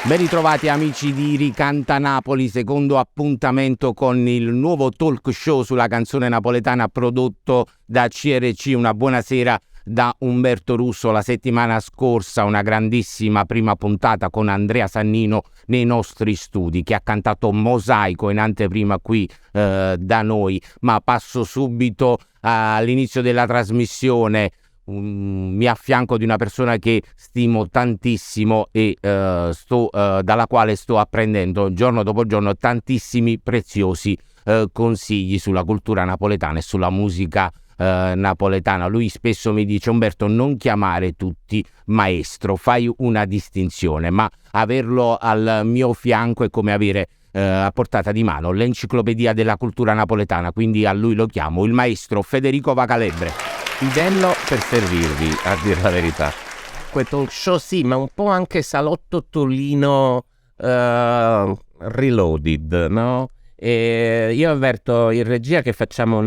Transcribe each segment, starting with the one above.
Ben ritrovati amici di Ricanta Napoli, secondo appuntamento con il nuovo talk show sulla canzone napoletana prodotto da CRC. Una buonasera da Umberto Russo. La settimana scorsa una grandissima prima puntata con Andrea Sannino nei nostri studi, che ha cantato Mosaico in anteprima qui da noi, ma passo subito all'inizio della trasmissione. Mi affianco di una persona che stimo tantissimo e dalla quale sto apprendendo giorno dopo giorno tantissimi preziosi consigli sulla cultura napoletana e sulla musica napoletana. Lui spesso mi dice: Umberto, non chiamare tutti maestro, fai una distinzione, ma averlo al mio fianco è come avere a portata di mano l'enciclopedia della cultura napoletana, quindi a lui lo chiamo il maestro Federico Vacalebre. Fidello per servirvi, a dire la verità. Quel talk show sì, ma un po' anche salotto Tollino reloaded, no? E io avverto in regia che facciamo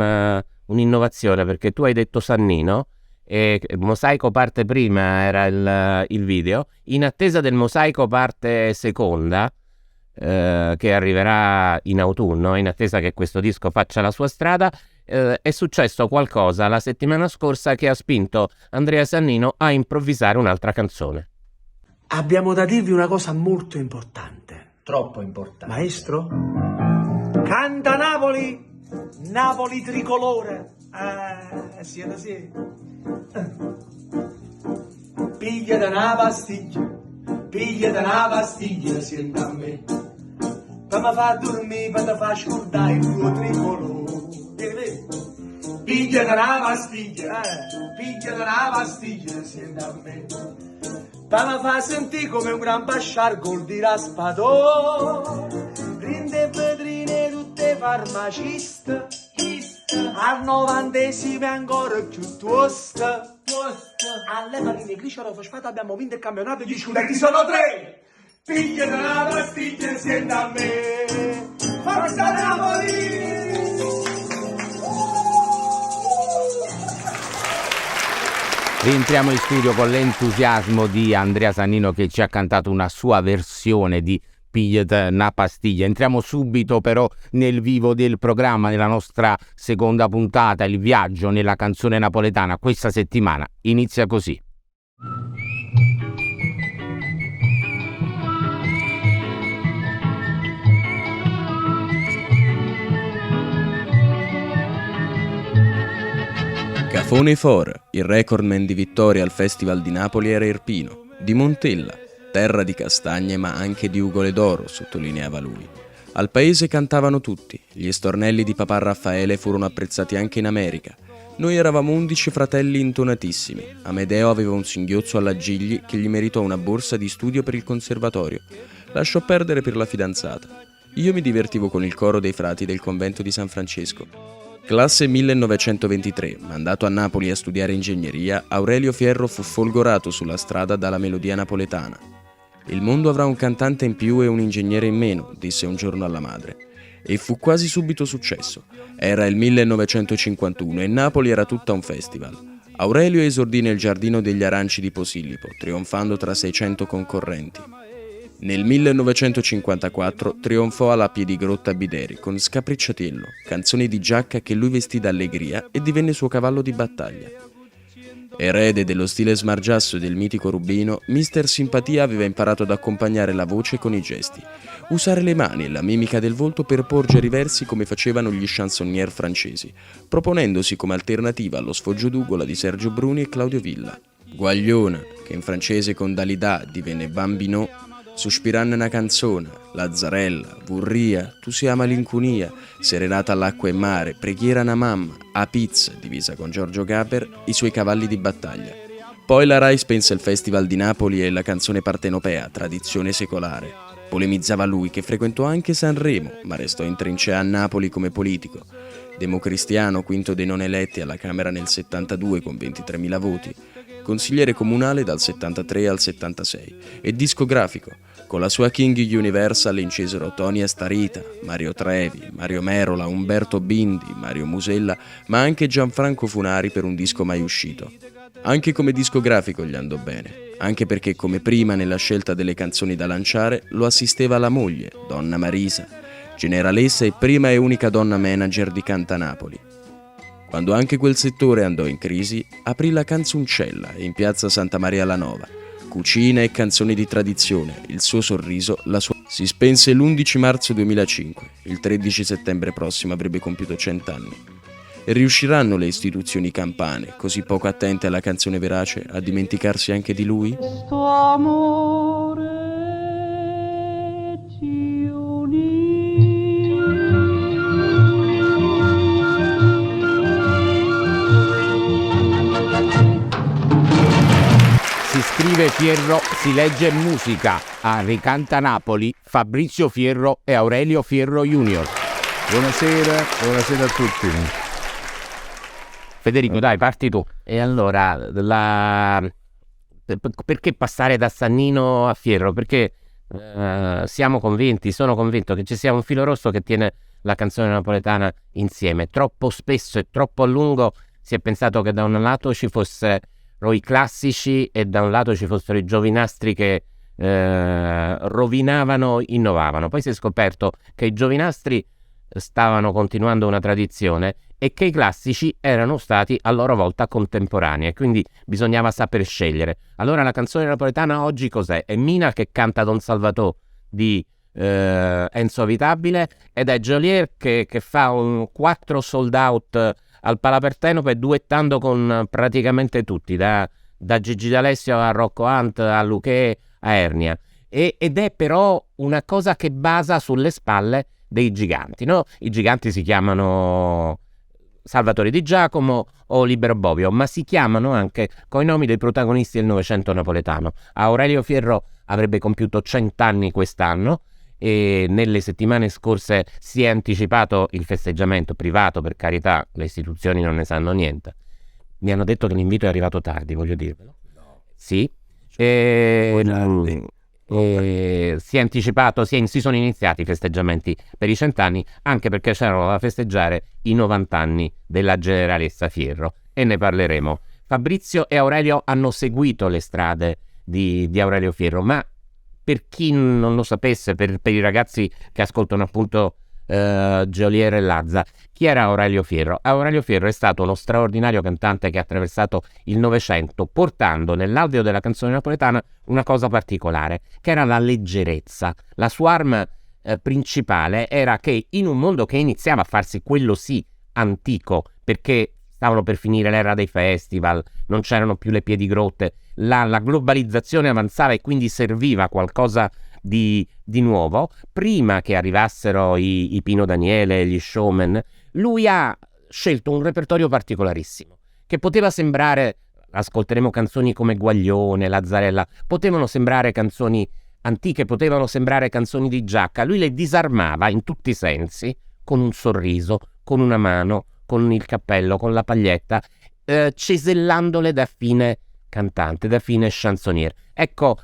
un'innovazione, perché tu hai detto Sannino e Mosaico parte prima, era il video. In attesa del Mosaico parte seconda, che arriverà in autunno, in attesa che questo disco faccia la sua strada, è successo qualcosa la settimana scorsa che ha spinto Andrea Sannino a improvvisare un'altra canzone. Abbiamo da dirvi una cosa molto importante. Troppo importante. Maestro? Canta Napoli! Napoli tricolore! Siete sì. Piglia da una pastiglia, sienta a me. Per mi far dormire, per ti far scordare il tuo tricolore. Piglia da una pastiglia, sienta a me. Per mi far sentire come un gran basciar col di raspador. Rinde vetrine tutte farmaciste, al 90esimo ancora più tosta. Alle marine glicero fosfato abbiamo vinto il campionato, gli scudetti sono 3. Piglia da una pastiglia, sienta a me. Forza Napoli! Rientriamo in studio con l'entusiasmo di Andrea Sannino, che ci ha cantato una sua versione di Pigliate una pastiglia. Entriamo subito però nel vivo del programma, nella nostra seconda puntata. Il viaggio nella canzone napoletana questa settimana inizia così. Cafone For, il recordman di vittoria al Festival di Napoli era Irpino, di Montella, terra di castagne ma anche di ugole d'oro, sottolineava lui. Al paese cantavano tutti, gli stornelli di papà Raffaele furono apprezzati anche in America. Noi eravamo 11 fratelli intonatissimi, Amedeo aveva un singhiozzo alla Gigli che gli meritò una borsa di studio per il conservatorio, lasciò perdere per la fidanzata. Io mi divertivo con il coro dei frati del convento di San Francesco. Classe 1923, mandato a Napoli a studiare ingegneria, Aurelio Fierro fu folgorato sulla strada dalla melodia napoletana. Il mondo avrà un cantante in più e un ingegnere in meno, disse un giorno alla madre. E fu quasi subito successo. Era il 1951 e Napoli era tutta un festival. Aurelio esordì nel Giardino degli Aranci di Posillipo, trionfando tra 600 concorrenti. Nel 1954 trionfò alla Piedigrotta Bideri con Scapricciatiello, canzone di Giacca che lui vestì d'allegria e divenne suo cavallo di battaglia. Erede dello stile smargiasso del mitico Rubino, Mister Simpatia aveva imparato ad accompagnare la voce con i gesti, usare le mani e la mimica del volto per porgere i versi come facevano gli chansonnier francesi, proponendosi come alternativa allo sfoggio d'ugola di Sergio Bruni e Claudio Villa. Guagliona, che in francese con Dalida divenne Bambino, Sospiranna una canzone, Lazzarella, Vurria, Tu si ama l'incunia, Serenata all'acqua e mare, Preghiera una mamma, A pizza, divisa con Giorgio Gaber, i suoi cavalli di battaglia. Poi la Rai spense il Festival di Napoli e la canzone partenopea, tradizione secolare. Polemizzava lui, che frequentò anche Sanremo, ma restò in trincea a Napoli come politico. Democristiano, quinto dei non eletti alla Camera nel 72 con 23.000 voti, consigliere comunale dal 73 al 76 e discografico. Con la sua King Universal incesero Tony Starita, Mario Trevi, Mario Merola, Umberto Bindi, Mario Musella, ma anche Gianfranco Funari per un disco mai uscito. Anche come discografico gli andò bene, anche perché come prima nella scelta delle canzoni da lanciare lo assisteva la moglie, donna Marisa, generalessa e prima e unica donna manager di Cantanapoli. Quando anche quel settore andò in crisi, aprì la Canzoncella in piazza Santa Maria la Nova. Cucina e canzoni di tradizione, il suo sorriso, la sua... Si spense l'11 marzo 2005, il 13 settembre prossimo avrebbe compiuto 100 anni. E riusciranno le istituzioni campane, così poco attente alla canzone verace, a dimenticarsi anche di lui? Questo amore ci unì. Si scrive Fierro, si legge musica. A Ricanta Napoli, Fabrizio Fierro e Aurelio Fierro Junior. Buonasera a tutti. Federico, dai, parti tu. E allora, perché passare da Sannino a Fierro? Perché sono convinto che ci sia un filo rosso che tiene la canzone napoletana insieme. Troppo spesso e troppo a lungo si è pensato che da un lato ci fossero i classici e da un lato ci fossero i giovinastri che rovinavano, innovavano. Poi si è scoperto che i giovinastri stavano continuando una tradizione e che i classici erano stati a loro volta contemporanei, e quindi bisognava saper scegliere. Allora la canzone napoletana oggi cos'è? È Mina che canta Don Salvatore di Enzo Avitabile, ed è Geolier che fa un 4 sold out al Palapertenope, duettando con praticamente tutti, da Gigi D'Alessio a Rocco Hunt a Luché a Ernia, ed è però una cosa che basa sulle spalle dei giganti, no? I giganti si chiamano Salvatore Di Giacomo o Libero Bobbio, ma si chiamano anche coi nomi dei protagonisti del Novecento napoletano. Aurelio Fierro avrebbe compiuto 100 anni quest'anno e nelle settimane scorse si è anticipato il festeggiamento privato, per carità, le istituzioni non ne sanno niente. Mi hanno detto che l'invito è arrivato tardi, voglio dirvelo. Sì. Si è anticipato, si sono iniziati i festeggiamenti per i 100 anni, anche perché c'erano da festeggiare i 90 anni della generalessa Fierro, e ne parleremo. Fabrizio e Aurelio hanno seguito le strade di Aurelio Fierro, ma per chi non lo sapesse, per i ragazzi che ascoltano appunto Geolier e Lazza, chi era Aurelio Fierro? Aurelio Fierro è stato uno straordinario cantante che ha attraversato il Novecento, portando nell'audio della canzone napoletana una cosa particolare, che era la leggerezza. La sua arma principale era che in un mondo che iniziava a farsi quello sì antico, perché stavano per finire l'era dei festival, non c'erano più le piedigrotte, la globalizzazione avanzava e quindi serviva qualcosa di nuovo. Prima che arrivassero i Pino Daniele e gli showman, lui ha scelto un repertorio particolarissimo, che poteva sembrare, ascolteremo canzoni come Guaglione, Lazzarella, potevano sembrare canzoni antiche, potevano sembrare canzoni di Giacca. Lui le disarmava in tutti i sensi, con un sorriso, con una mano, con il cappello, con la paglietta, cesellandole da fine cantante, da fine chansonnier. Ecco,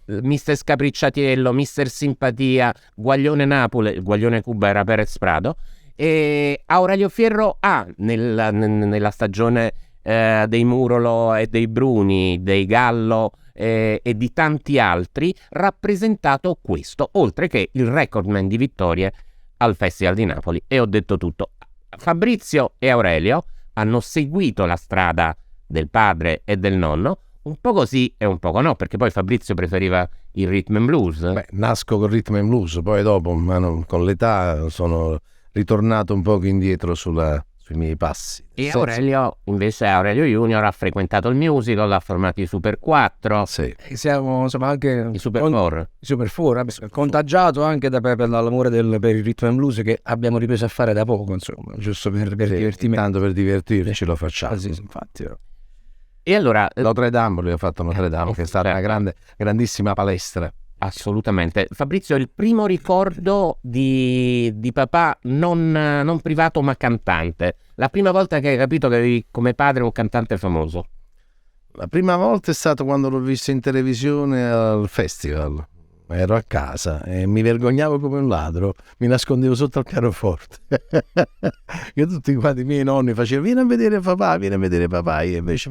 Mister Scapricciatiello, Mister Simpatia, Guaglione Napoli, Guaglione Cuba era Perez Prado, e Aurelio Fierro ha nella stagione dei Murolo e dei Bruni, dei Gallo e di tanti altri rappresentato questo, oltre che il recordman di vittorie al Festival di Napoli. E ho detto tutto. Fabrizio e Aurelio hanno seguito la strada del padre e del nonno, un po' così e un poco no, perché poi Fabrizio preferiva il rhythm and blues. Nasco col rhythm and blues, poi dopo, con l'età, sono ritornato un poco indietro sui miei passi. E Aurelio, invece, Aurelio Junior ha frequentato il musical, ha formato i Super 4. Sì. Siamo insomma anche i Super 4. I Super 4, contagiato anche per l'amore per il rhythm and blues, che abbiamo ripreso a fare da poco, insomma, giusto per divertimento. Tanto per divertirci lo facciamo. Sì, infatti. E allora Notre Dame, lui ha fatto Notre Dame, che è stata una grandissima palestra. Assolutamente. Fabrizio, il primo ricordo di papà non privato ma cantante, la prima volta che hai capito che avevi come padre un cantante famoso? La prima volta è stato quando l'ho visto in televisione al festival. Ero a casa e mi vergognavo come un ladro, mi nascondevo sotto al pianoforte. Che tutti quanti i miei nonni facevano: vieni a vedere papà, e invece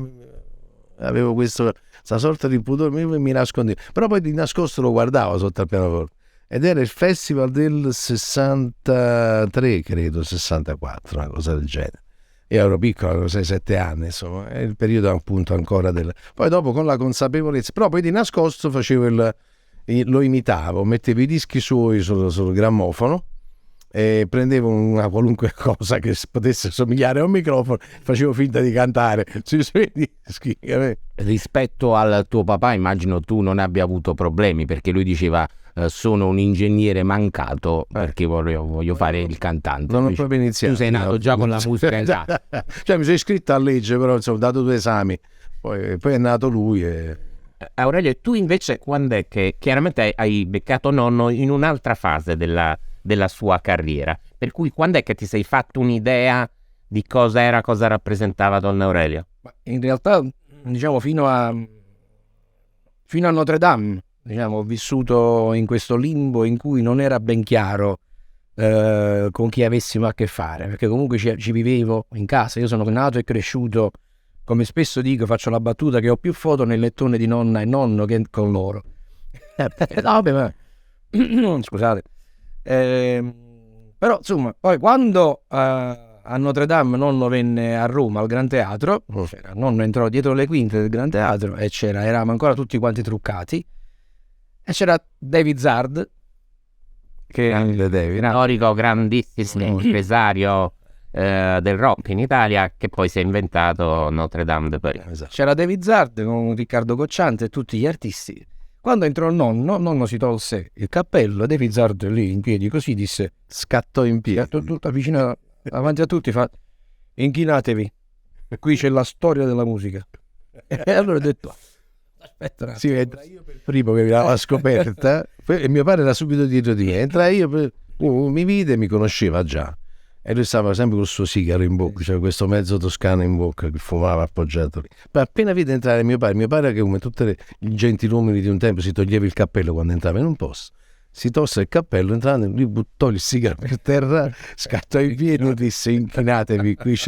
avevo questa sorta di pudore, mi nascondevo, però poi di nascosto lo guardavo sotto al pianoforte, ed era il festival del 63, credo, 64, una cosa del genere. Io ero piccolo, avevo 6-7 anni, insomma, è il periodo appunto ancora del... Poi dopo con la consapevolezza, però poi di nascosto facevo lo imitavo, mettevo i dischi suoi sul grammofono e prendevo una qualunque cosa che potesse somigliare a un microfono, facevo finta di cantare sui suoi dischi. Rispetto al tuo papà immagino tu non abbia avuto problemi, perché lui diceva sono un ingegnere mancato perché voglio fare il cantante. Non ho proprio iniziato. Tu sei nato già con la musica in tasca. Cioè mi sono iscritto a legge, però insomma ho dato 2 esami, poi è nato lui e... Aurelio, e tu invece quando è che chiaramente hai beccato nonno in un'altra fase della sua carriera, per cui quando è che ti sei fatto un'idea di cosa rappresentava Don Aurelio? Ma in realtà, diciamo, fino a Notre Dame, diciamo, ho vissuto in questo limbo in cui non era ben chiaro con chi avessimo a che fare, perché comunque ci vivevo in casa. Io sono nato e cresciuto, come spesso dico, faccio la battuta che ho più foto nel lettone di nonna e nonno che con loro. No, beh, ma... scusate. Però insomma, poi quando a Notre Dame nonno venne a Roma al Gran Teatro, nonno entrò dietro le quinte del Gran Teatro e eravamo ancora tutti quanti truccati, e c'era David Zard, che Storico, grandissimo impresario del rock in Italia, che poi si è inventato Notre Dame de Paris. Esatto. c'era David Zard con Riccardo Cocciante e tutti gli artisti. Quando entrò il nonno si tolse il cappello, David Zard lì in piedi così disse, Scattò in piedi. tutta vicina avanti a tutti, fa: inchinatevi, qui c'è la storia della musica. E allora ho detto, aspetta un attimo. Sì, primo che mi dava scoperta, e mio padre era subito dietro di me. Entrai io, mi vide e mi conosceva già. E lui stava sempre col suo sigaro in bocca, cioè questo mezzo toscano in bocca che fumava appoggiato lì. Ma appena vide entrare mio padre che come tutti i gentiluomini di un tempo si toglieva il cappello quando entrava in un posto, si tolse il cappello, entrando, lui buttò il sigaro per terra, scattò in piedi e disse: inchinatevi, qui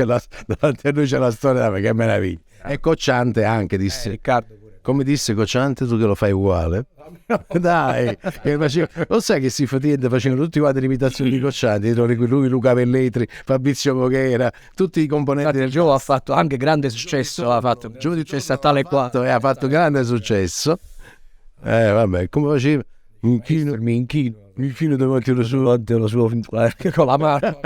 davanti a noi c'è la storia, che meraviglia. E Cocciante anche disse, Riccardo pure. come disse Cocciante, tu che lo fai uguale. Dai, che lo sai che si facevano tutti quanti l'imitazione di Cocciante, lui, Luca Velletri, Fabrizio Voghera, tutti i componenti del Joe ha fatto anche grande successo, ha fatto successo a tale quattro, e ha fatto grande successo. Vabbè, come faceva? Mi inchino davanti allo suo con la mano.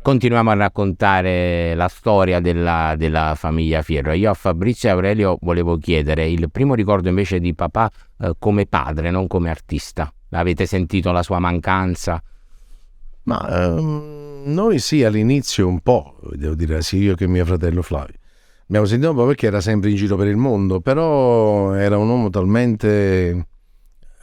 Continuiamo a raccontare la storia della famiglia Fierro. Io a Fabrizio e Aurelio volevo chiedere il primo ricordo invece di papà come padre, non come artista. Avete sentito la sua mancanza? Ma noi sì, all'inizio un po', devo dire, sia io che mio fratello Flavio. Abbiamo sentito un po' perché era sempre in giro per il mondo, però era un uomo talmente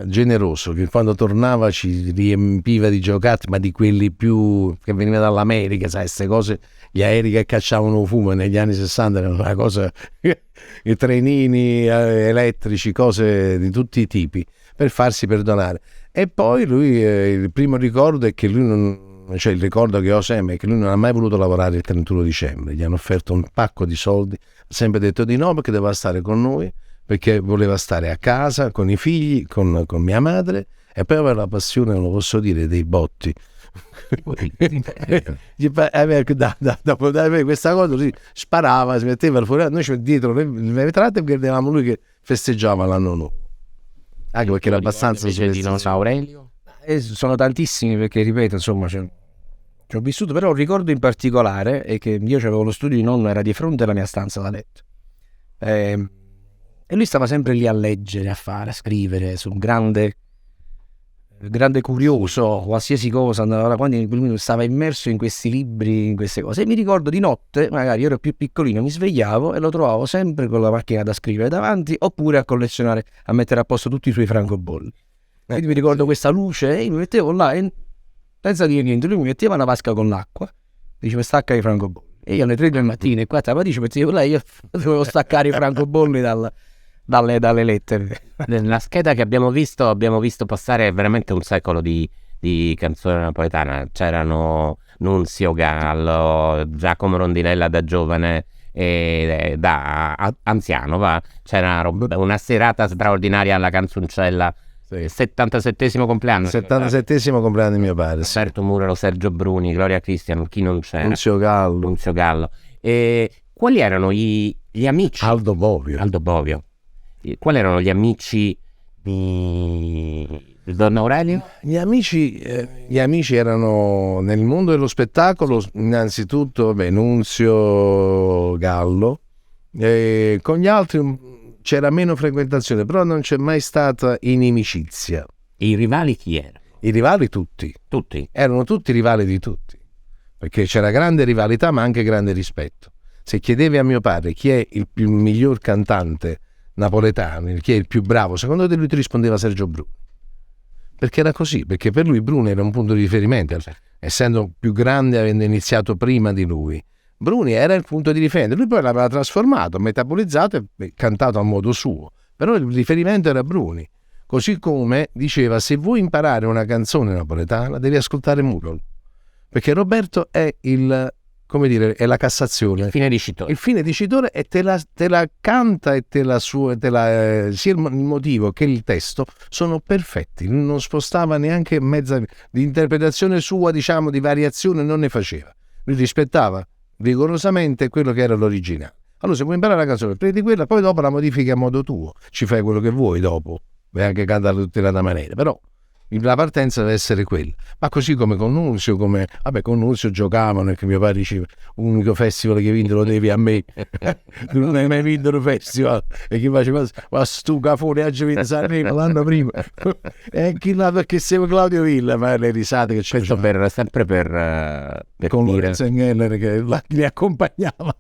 generoso che quando tornava ci riempiva di giocattoli, ma di quelli più che venivano dall'America, sai, queste cose, gli aerei che cacciavano fumo negli anni 60 erano una cosa, i trenini elettrici, cose di tutti i tipi per farsi perdonare. E poi lui, il primo ricordo è che il ricordo che ho sempre è che lui non ha mai voluto lavorare il 31 dicembre, gli hanno offerto un pacco di soldi, ha sempre detto di no perché doveva stare con noi, perché voleva stare a casa con i figli, con mia madre, e poi aveva la passione, non lo posso dire, dei botti. Questa cosa così sparava, si metteva fuori, noi ci dietro le vetrate e vedevamo lui che festeggiava l'anno nuovo, anche perché era abbastanza di non Aurelio. Sono tantissimi, perché ripeto, insomma, ci ho vissuto, però un ricordo in particolare è che io avevo lo studio di nonno, era di fronte alla mia stanza da letto, e lui stava sempre lì a leggere, a scrivere, su un grande curioso, qualsiasi cosa, quando stava immerso in questi libri, in queste cose. E mi ricordo di notte, magari io ero più piccolino, mi svegliavo e lo trovavo sempre con la macchina da scrivere davanti, oppure a collezionare, a mettere a posto tutti i suoi francobolli. Quindi mi ricordo questa luce e io mi mettevo là e senza dire niente, lui mi metteva una vasca con l'acqua, diceva stacca i francobolli, e io alle 3 del mattino e 4 alla mattina mettevo là, io dovevo staccare i francobolli dalle lettere. Nella scheda che abbiamo visto passare veramente un secolo di canzone napoletana. C'erano Nunzio Gallo, Giacomo Rondinella da giovane da anziano, va. C'era una serata straordinaria alla Canzoncella, Sì. 77esimo compleanno. 77esimo compleanno di mio padre. Sì. Alberto Muraro, Sergio Bruni, Gloria Cristian, chi non c'era? Nunzio Gallo, Nunzio Gallo. E quali erano gli amici? Aldo Bovio. Aldo Bovio. Quali erano gli amici di Don Aurelio? Gli amici erano nel mondo dello spettacolo, innanzitutto Nunzio Gallo, e con gli altri c'era meno frequentazione, però non c'è mai stata inimicizia. E i rivali chi erano? I rivali tutti, erano tutti rivali di tutti, perché c'era grande rivalità ma anche grande rispetto. Se chiedevi a mio padre chi è il miglior cantante napoletano, chi è il più bravo, secondo te lui ti rispondeva Sergio Bruni. Perché era così, perché per lui Bruni era un punto di riferimento, essendo più grande, avendo iniziato prima di lui. Bruni era il punto di riferimento, lui poi l'aveva trasformato, metabolizzato e cantato a modo suo, però il riferimento era Bruni. Così come diceva, se vuoi imparare una canzone napoletana devi ascoltare Murolo, perché Roberto è è la Cassazione, Il fine dicitore. il fine dicitore, e te la canta e sia il motivo che il testo sono perfetti, non spostava neanche mezza di interpretazione sua, diciamo, di variazione non ne faceva, lui rispettava rigorosamente quello che era l'originale. Allora se vuoi imparare la canzone prendi quella, poi dopo la modifichi a modo tuo, ci fai quello che vuoi dopo, vai anche cantare tutte le altre maniere, però la partenza deve essere quella. Ma così come con Nunzio, con Nunzio giocavano, e che mio padre diceva, l'unico festival che hai vinto lo devi a me. Tu non hai mai vinto un festival, e chi faceva, ma stu cafone oggi vinto Sanremo l'anno prima. E chi là, perché siamo Claudio Villa, ma le risate che ci Questo facevano. sempre per Con dire, Lorenzo Engeller che li accompagnava.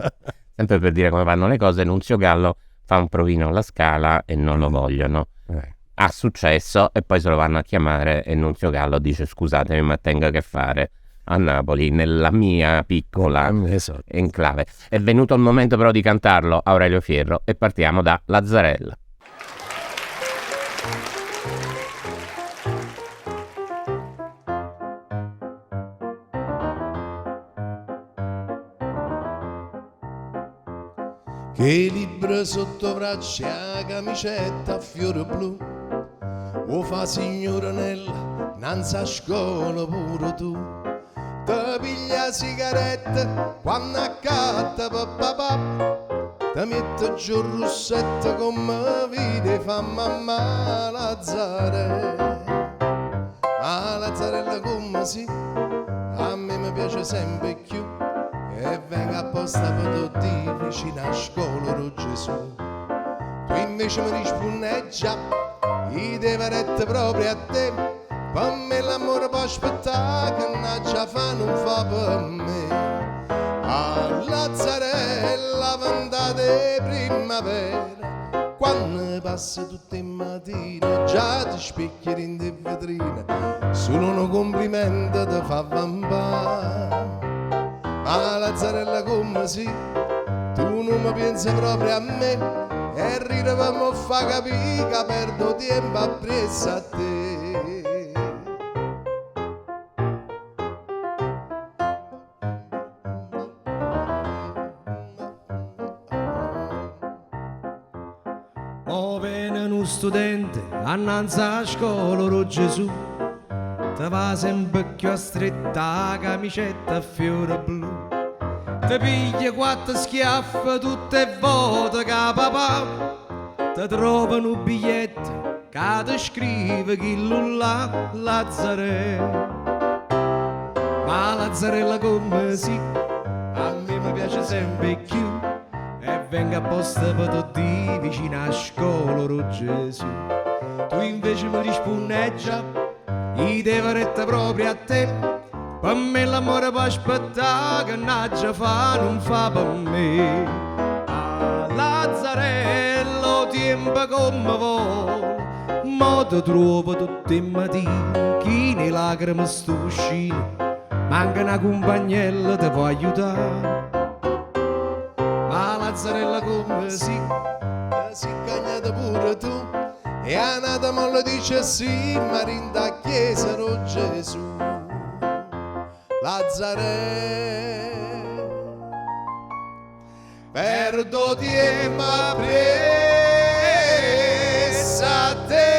sempre per dire come vanno le cose. Nunzio Gallo fa un provino alla Scala e non lo vogliono. Ha successo e poi se lo vanno a chiamare e Nunzio Gallo dice scusatemi ma tengo a che fare a Napoli nella mia piccola Esatto. enclave. È venuto il momento però di cantarlo Aurelio Fierro e partiamo da Lazzarella. Che libro sotto braccia, camicetta a fiore blu, o fa signorinella, nanzi a scuola pure tu. Te piglia sigaretta quando accatta papà, te mette giù il rossetto come vede fa mamma Lazzarella. Ma Lazzarella come si, a me mi piace sempre più, e venga apposta per tutti vicino a scuola di Gesù. Tu invece mi risponneggia, i devaretti proprio a te, per me l'amore può aspettare, che naccia fa non fa per me. A Lazzarella ventate primavera, quando passa tutte in mattina, già ti specchi in te vetrina, solo un complimento ti fa vampare. Ma Lazzarella come si, tu non mi pensi proprio a me, e arriviamo a fa capire che perdo tempo appresso a te. O viene un studente annanzi a scuola di Gesù, te va sempre più a stretta la camicetta a fiore blu, te piglia quattro schiaffe tutte e volte che papà, te trovano un biglietto che ti scrive chi là Lazzarella. Ma Lazzarella come si, a me mi piace sempre più, e venga apposta per tutti vicino a scuola di Gesù. Tu invece mi risponneggia, i devaretti proprio a te, per me l'amore può aspettare, che naccia fa non fa per me. A Lazzarello tempo come vuole, ma ti trovo tutti i mattini, chi ne lacrime sto uscendo, manca una compagnella ti può aiutare. Ma Lazzarella come si cagnata pure tu, e a nata me lo dice sì, ma rinda a chiesa di Gesù. Lazzarella perdo tempo presso a te.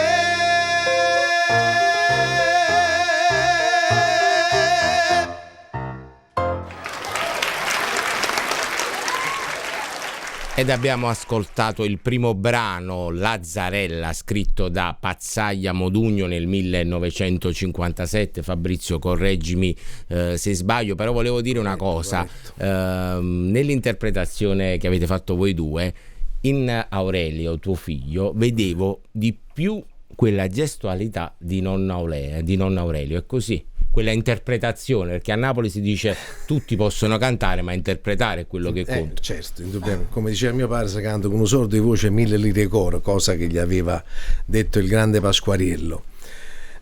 Ed abbiamo ascoltato il primo brano, Lazzarella, scritto da Pazzaglia Modugno nel 1957. Fabrizio, correggimi se sbaglio, però volevo dire una cosa. Nell'interpretazione che avete fatto voi due, in Aurelio, tuo figlio, vedevo di più quella gestualità di nonna Aurelio, è così? Quella interpretazione, perché a Napoli si dice tutti possono cantare, ma interpretare è quello che conta. Certo, indubbiamente. Come diceva mio padre, se canto con un sordo di voce 1000 lire coro, cosa che gli aveva detto il grande Pasquariello.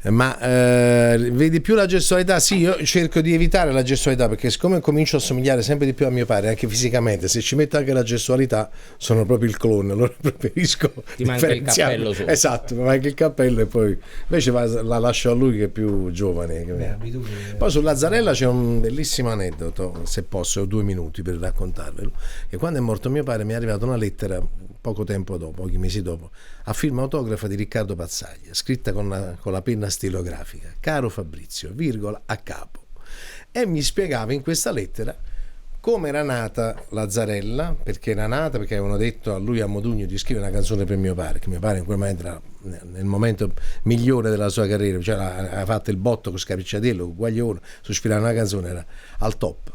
Ma vedi più la gestualità? Sì, io cerco di evitare la gestualità, perché siccome comincio a somigliare sempre di più a mio padre, anche fisicamente, se ci metto anche la gestualità sono proprio il clone, allora preferisco ti manca il cappello solo. Esatto, mi manca il cappello, e poi invece la lascio a lui che è più giovane. Poi su Lazzarella c'è un bellissimo aneddoto, se posso, ho 2 minuti per raccontarvelo, che quando è morto mio padre mi è arrivata una lettera poco tempo dopo, pochi mesi dopo, a firma autografa di Riccardo Pazzaglia, scritta con la penna stilografica: caro Fabrizio, virgola, a capo. E mi spiegava in questa lettera come era nata Lazzarella, perché era nata perché avevano detto a lui, a Modugno, di scrivere una canzone per mio padre, che mio padre in quel momento era nel momento migliore della sua carriera, cioè aveva fatto il botto con Scarpicciatello, con Guaglione, sospirare una canzone, era al top.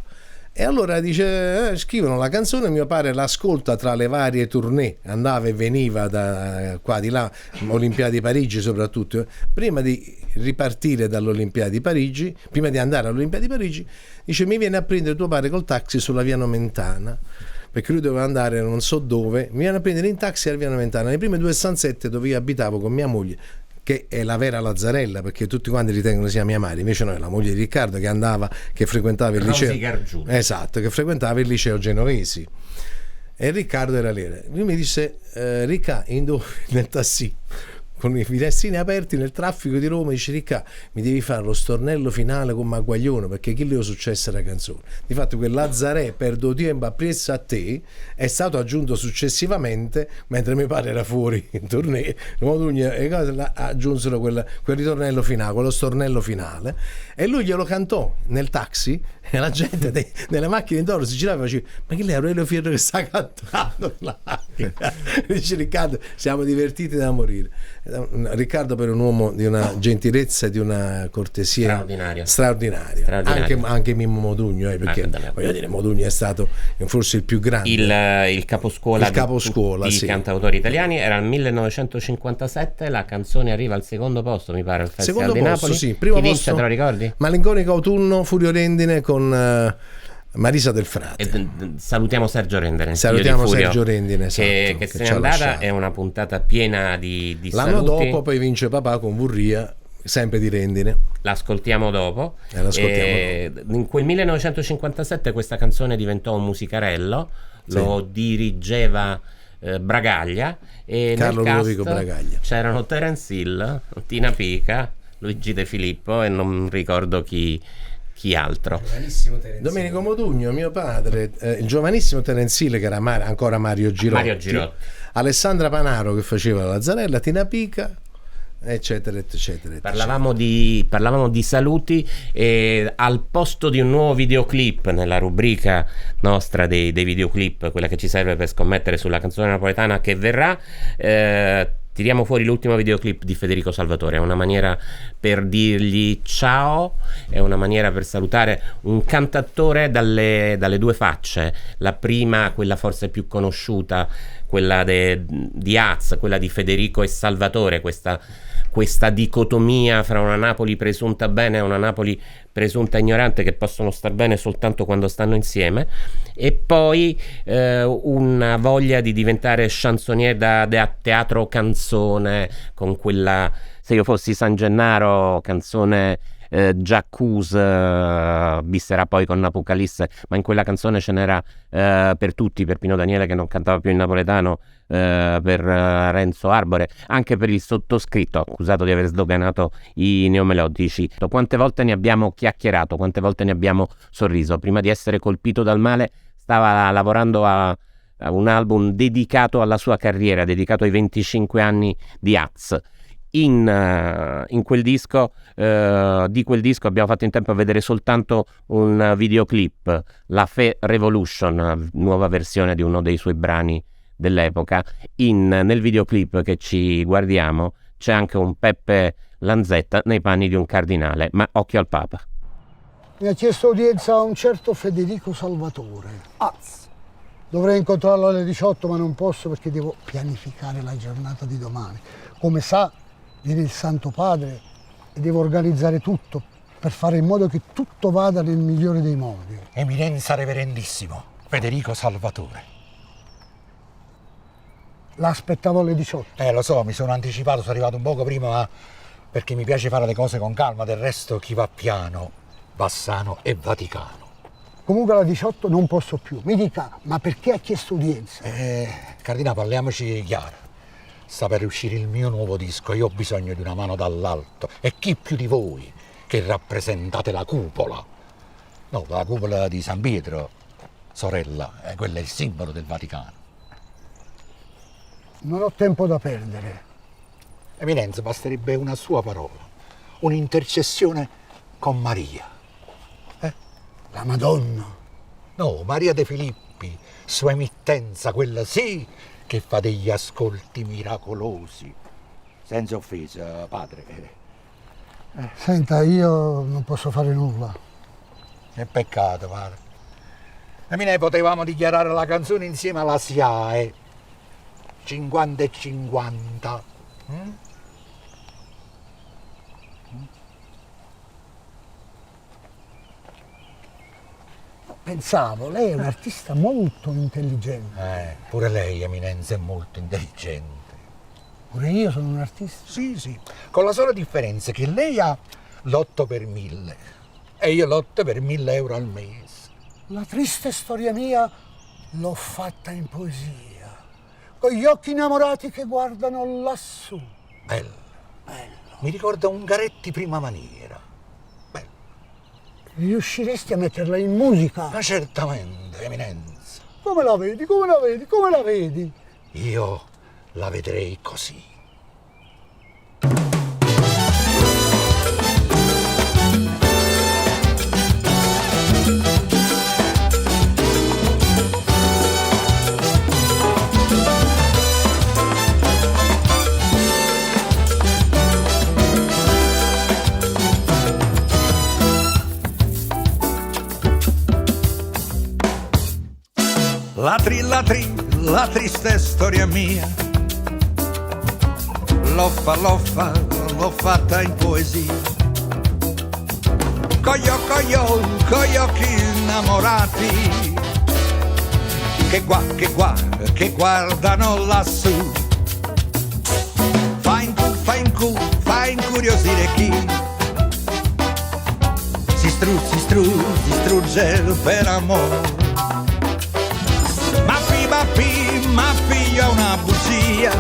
E allora dice, scrivono la canzone, mio padre l'ascolta tra le varie tournée, andava e veniva da qua di là, Olimpiadi di Parigi soprattutto, prima di ripartire dall'Olimpiadi di Parigi, prima di andare all'Olimpiadi di Parigi, dice mi viene a prendere tuo padre col taxi sulla via Nomentana, perché lui doveva andare non so dove, mi viene a prendere in taxi alla via Nomentana, le prime 2 stanzette dove io abitavo con mia moglie, che è la vera Lazzarella, perché tutti quanti ritengono sia mia madre, invece no, è la moglie di Riccardo, che frequentava il liceo. Esatto, che frequentava il liceo Genovesi. E Riccardo era lì. Lui mi disse, Ricca, nel tassì, con i finestrini aperti nel traffico di Roma, dice, Ricca, mi devi fare lo stornello finale con Maguaglione, perché chi le ho successo la canzone. Difatti quel Lazzarè, perdo tempo appresso a te, è stato aggiunto successivamente, mentre mio padre era fuori in tournée, aggiunsero quel ritornello finale, quello stornello finale, e lui glielo cantò nel taxi, e la gente nelle macchine intorno si girava e faceva, ma che lei è Aurelio Fierro che sta cantando? Dice Riccardo, siamo divertiti da morire. Riccardo per un uomo di una gentilezza e di una cortesia straordinaria. Anche Mimmo Modugno, perché voglio dire, Modugno è stato forse il più grande, il caposcuola di tutti i cantautori italiani. Era il 1957, la canzone arriva al secondo posto, mi pare, al Festival di Napoli. Sì. Primo Chi posto, vince, te lo ricordi? Malinconico Autunno, Furio Rendine con Marisa del Frate. Salutiamo Sergio Rendine. Sergio Rendine, esatto, che se n'è andata. È una puntata piena di l'anno saluti. Dopo poi vince papà con Vurria, sempre di Rendine. L'ascoltiamo dopo. In quel 1957 questa canzone diventò un musicarello, lo dirigeva Bragaglia, e Carlo nel Ludovico cast Bragaglia c'erano Terence Hill, Tina Pica, Luigi De Filippo e non ricordo chi altro. Domenico Modugno, mio padre, il giovanissimo Terence Hill, che era ancora Mario Girotti, Alessandra Panaro che faceva Lazzarella, Tina Pica, eccetera. Parlavamo di saluti, e al posto di un nuovo videoclip nella rubrica nostra dei videoclip, quella che ci serve per scommettere sulla canzone napoletana che verrà, tiriamo fuori l'ultimo videoclip di Federico Salvatore. È una maniera per dirgli ciao, è una maniera per salutare un cantautore dalle 2 facce. La prima, quella forse più conosciuta, quella di Az, quella di Federico e Salvatore, questa dicotomia fra una Napoli presunta bene e una Napoli presunta ignorante, che possono star bene soltanto quando stanno insieme, e poi una voglia di diventare chansonnier da teatro canzone, con quella Se io fossi San Gennaro, canzone Giacuse, visserà poi con Apocalisse, ma in quella canzone ce n'era per tutti, per Pino Daniele che non cantava più in napoletano, per Renzo Arbore, anche per il sottoscritto, accusato di aver sdoganato i neomelodici. Quante volte ne abbiamo chiacchierato, quante volte ne abbiamo sorriso. Prima di essere colpito dal male stava lavorando un album dedicato alla sua carriera, dedicato ai 25 anni di Az. In quel disco, di quel disco abbiamo fatto in tempo a vedere soltanto un videoclip, La Fe Revolution, una nuova versione di uno dei suoi brani dell'epoca. Nel videoclip che ci guardiamo c'è anche un Peppe Lanzetta nei panni di un cardinale, ma occhio al Papa. Mi ha chiesto udienza a un certo Federico Salvatore. Dovrei incontrarlo alle 18, ma non posso perché devo pianificare la giornata di domani. Come sa, viene il Santo Padre e devo organizzare tutto per fare in modo che tutto vada nel migliore dei modi. Eminenza reverendissimo, Federico Salvatore. L'aspettavo alle 18. Lo so, mi sono anticipato, sono arrivato un poco prima, ma perché mi piace fare le cose con calma, del resto chi va piano va sano e Vaticano. Comunque alle 18 non posso più. Mi dica, ma perché ha chiesto udienza? Cardinale, parliamoci chiaro. Sta per uscire il mio nuovo disco, io ho bisogno di una mano dall'alto. E chi più di voi che rappresentate la cupola? No, la cupola di San Pietro, sorella, quello è il simbolo del Vaticano. Non ho tempo da perdere. Eminenza, basterebbe una sua parola, un'intercessione con Maria. La Madonna. No, Maria De Filippi, sua emittenza, quella sì, che fa degli ascolti miracolosi. Senza offesa, padre. Senta, io non posso fare nulla. È peccato, padre. Noi potevamo dichiarare la canzone insieme alla SIAE. 50 e 50. Pensavo, lei è un artista molto intelligente. Pure lei, Eminenza, è molto intelligente. Pure io sono un artista. Sì, con la sola differenza che lei ha l'8 per 1000 e io l'8 per 1000 euro al mese. La triste storia mia l'ho fatta in poesia, con gli occhi innamorati che guardano lassù. Bello. Mi ricorda Ungaretti prima maniera. Riusciresti a metterla in musica? Ma certamente, Eminenza. Come la vedi? Come la vedi? Come la vedi? Io la vedrei così. La triste storia mia l'ho fatta in poesia, con gli occhi innamorati che guardano lassù. Fa incuriosire chi si strugge per amore. Ma figlio è una bugia,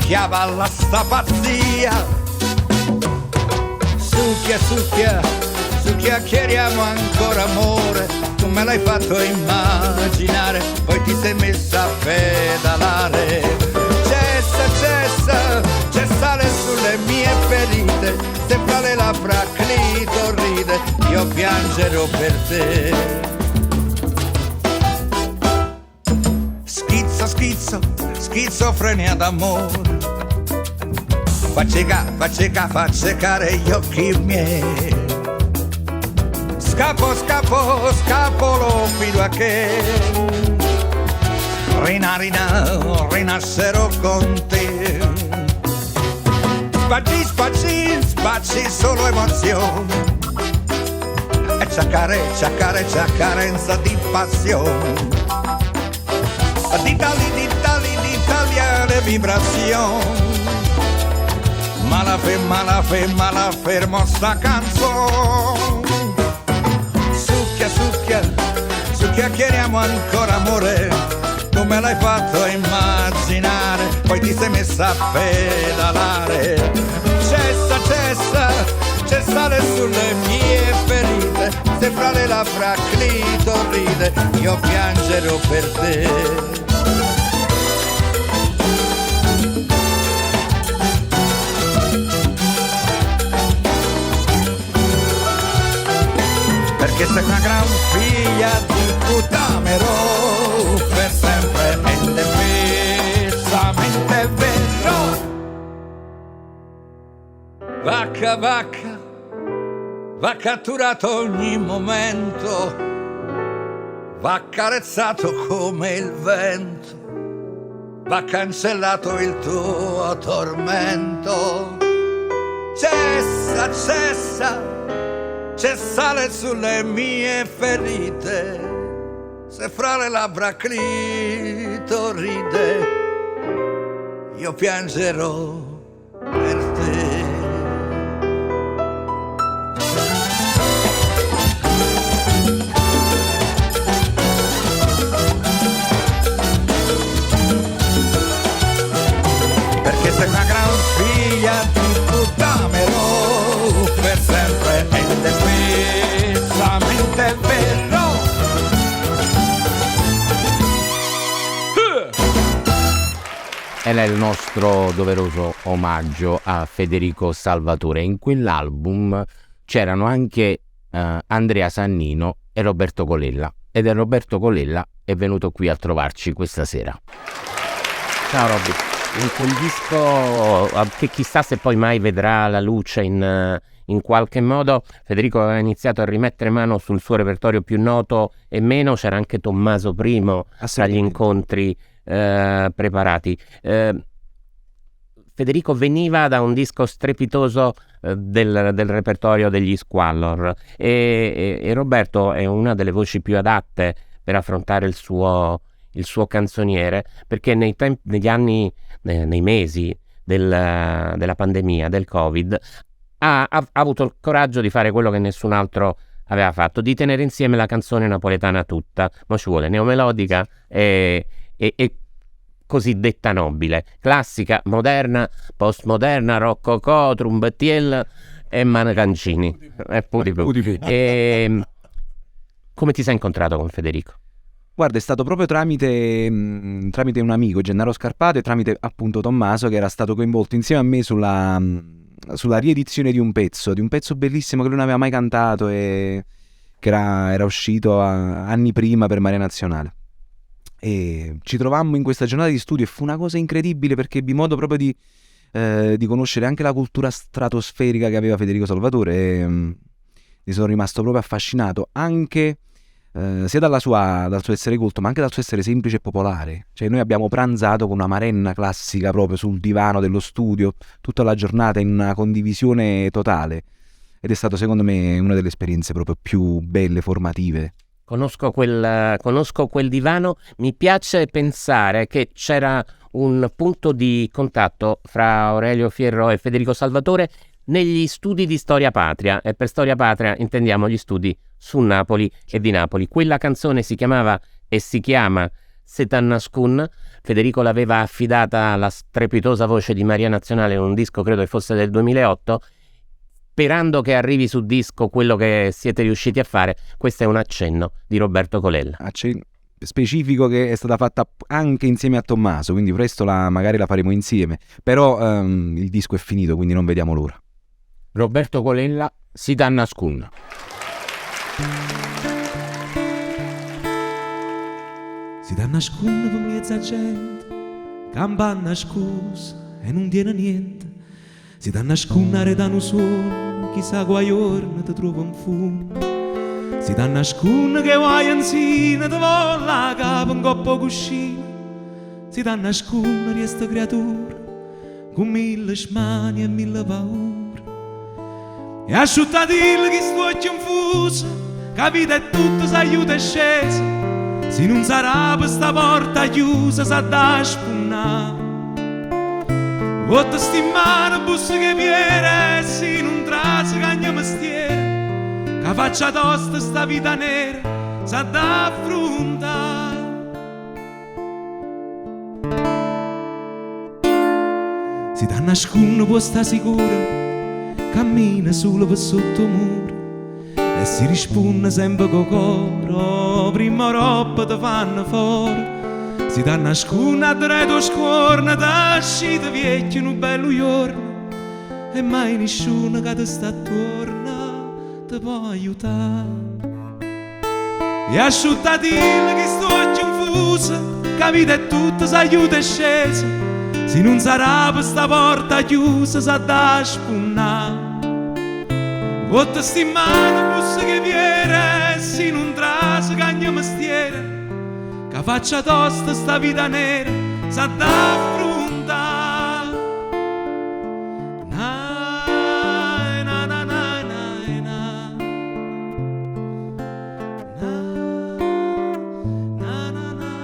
chiava alla sta pazzia. Succhia, chiariamo ancora amore. Tu me l'hai fatto immaginare, poi ti sei messa a pedalare. Cessa le sulle mie ferite, sembra le labbra clitoride, io piangerò per te. Schizofrenia d'amore, fa ciecare gli occhi miei. Scappo lo fido a che rinascerò con te. Spacci solo emozioni e ciaccarenza di passione. D'italiane vibrazioni. Mala fermo sta canzone. Succhia, chiariamo ancora amore. Tu me l'hai fatto immaginare, poi ti sei messa a pedalare. Cessa le sulle mie ferite, se fra le labbra clitoride io piangerò per te. Perché sei una gran figlia di putamero, per sempre ed immensamente vero. Vacca, vacca, va catturato ogni momento, va accarezzato come il vento, va cancellato il tuo tormento. Cessa, cessa, c'è sale sulle mie ferite, se fra le labbra clitoride io piangerò per te. Perché sei una gran figlia di putamero, per sempre ed immensamente vero. Era il nostro doveroso omaggio a Federico Salvatore. In quell'album c'erano anche Andrea Sannino e Roberto Colella, ed è Roberto Colella è venuto qui a trovarci questa sera. Ciao Robby. In quel disco, che chissà se poi mai vedrà la luce in qualche modo, Federico aveva iniziato a rimettere mano sul suo repertorio più noto e meno. C'era anche Tommaso I tra gli incontri preparati. Federico veniva da un disco strepitoso del repertorio degli Squallor e Roberto è una delle voci più adatte per affrontare il suo canzoniere, perché negli anni, nei mesi della pandemia, del Covid, ha avuto il coraggio di fare quello che nessun altro aveva fatto, di tenere insieme la canzone napoletana tutta, ma ci vuole neomelodica e cosiddetta nobile, classica, moderna, postmoderna, rococò, trumbettiel e mancancini. E come ti sei incontrato con Federico? Guarda, è stato proprio tramite un amico, Gennaro Scarpato, e tramite appunto Tommaso, che era stato coinvolto insieme a me sulla riedizione di un pezzo bellissimo che lui non aveva mai cantato e che era uscito anni prima per Marea Nazionale. E ci trovammo in questa giornata di studio e fu una cosa incredibile, perché ebbi modo proprio di conoscere anche la cultura stratosferica che aveva Federico Salvatore e ne sono rimasto proprio affascinato, anche sia dal suo essere culto, ma anche dal suo essere semplice e popolare. Cioè, noi abbiamo pranzato con una Marenna classica proprio sul divano dello studio tutta la giornata, in una condivisione totale, ed è stato secondo me una delle esperienze proprio più belle, formative. Conosco quel divano. Mi piace pensare che c'era un punto di contatto fra Aurelio Fierro e Federico Salvatore negli studi di Storia Patria, e per Storia Patria intendiamo gli studi su Napoli e di Napoli. Quella canzone si chiamava e si chiama Setannascun. Federico l'aveva affidata alla strepitosa voce di Marea Nazionale in un disco, credo che fosse del 2008, sperando che arrivi su disco quello che siete riusciti a fare. Questo è un accenno di Roberto Colella. Specifico che è stata fatta anche insieme a Tommaso, quindi presto magari la faremo insieme, però il disco è finito, quindi non vediamo l'ora. Roberto Colella, Setannascun. Setannascun per mezza gente, campana scusa e non tiene niente. Setannascun aredano un suono, chissà quale giorno ti trova un fumo. Setannascun che vai insieme, ti vola capo un coppo cuscino. Setannascun resta creatura, con 1000 smanie e 1000 paure. E asciuttatil che sto confuso, che la vita è tutta s'aiuta e scesa. Se non sarà per sta porta chiusa, sa da spunnare. Otto stimane busse che viene, se non trase cagna mestiere. Che faccia tosta sta vita nera, sa da affrontare. Se da nascono può sta sicura, cammina solo per sotto muro. e si risponde sempre con coro, prima roba te fanno fuori. Si dà nascuna tra i tuoi scorni, da uscita vecchio in un bello giorno, e mai nessuno che ti sta attorno ti può aiutare. E asciuttatile che sto confusa, che la vita è tutta s'aiuta e scesa, se non sarà per sta porta chiusa sa da spunnare. Con sti mani bussa che viene, se non trasa cagna mestiere, che faccia tosta sta vita nera sa da affrontare. Na na na na na na. Na na na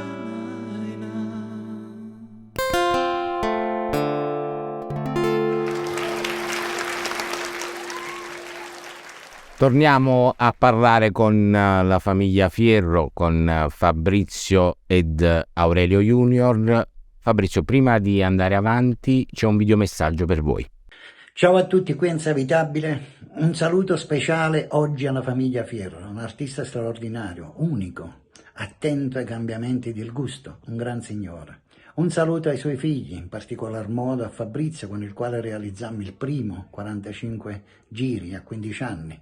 Torniamo a parlare con la famiglia Fierro, con Fabrizio ed Aurelio Junior. Fabrizio, prima di andare avanti c'è un videomessaggio per voi. Ciao a tutti, qui è Insavitabile. Un saluto speciale oggi alla famiglia Fierro, un artista straordinario, unico, attento ai cambiamenti del gusto, un gran signore. Un saluto ai suoi figli, in particolar modo a Fabrizio, con il quale realizzammo il primo 45 giri a 15 anni.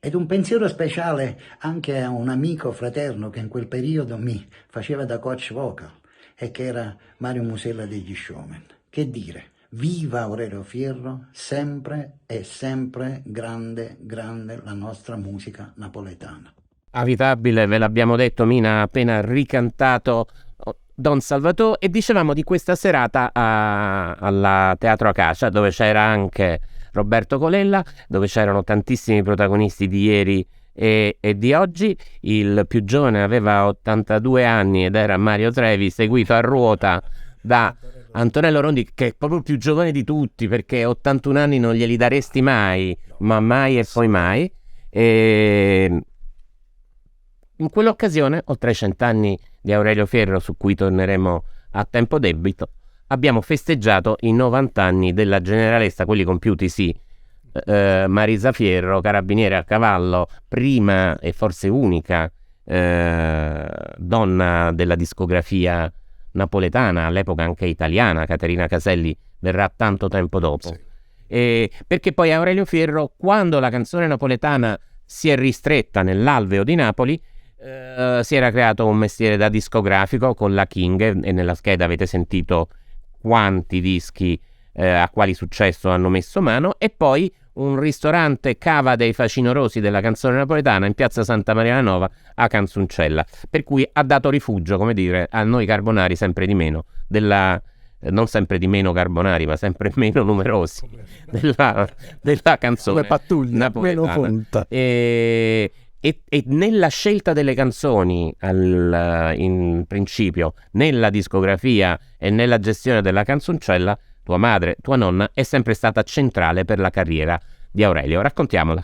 Ed un pensiero speciale anche a un amico fraterno che in quel periodo mi faceva da coach vocal e che era Mario Musella degli Showman. Che dire, viva Aurelio Fierro, sempre e sempre grande, grande la nostra musica napoletana. Avitabile, ve l'abbiamo detto, Mina ha appena ricantato Don Salvatore, e dicevamo di questa serata alla Teatro Acacia, dove c'era anche Roberto Colella, dove c'erano tantissimi protagonisti di ieri e di oggi. Il più giovane aveva 82 anni ed era Mario Trevi, seguito a ruota da Antonello Rondi, che è proprio il più giovane di tutti, perché 81 anni non glieli daresti mai, ma mai e poi mai. E in quell'occasione, oltre ai 100 anni di Aurelio Fierro, su cui torneremo a tempo debito, abbiamo festeggiato i 90 anni della generalessa, quelli compiuti sì, Marisa Fierro, carabiniere a cavallo, prima e forse unica donna della discografia napoletana, all'epoca anche italiana. Caterina Caselli verrà tanto tempo dopo. Sì. Perché poi Aurelio Fierro, quando la canzone napoletana si è ristretta nell'alveo di Napoli, si era creato un mestiere da discografico con la King, e nella scheda avete sentito quanti dischi a quali successo hanno messo mano, e poi un ristorante Cava dei Facinorosi della canzone napoletana in piazza Santa Maria la Nova a Canzoncella, per cui ha dato rifugio, come dire, a noi carbonari sempre di meno, non sempre di meno carbonari, ma sempre meno numerosi della canzone come pattuglia, napoletana. Meno fonta. E nella scelta delle canzoni, in principio, nella discografia e nella gestione della Canzoncella, tua madre, tua nonna, è sempre stata centrale per la carriera di Aurelio. Raccontiamola.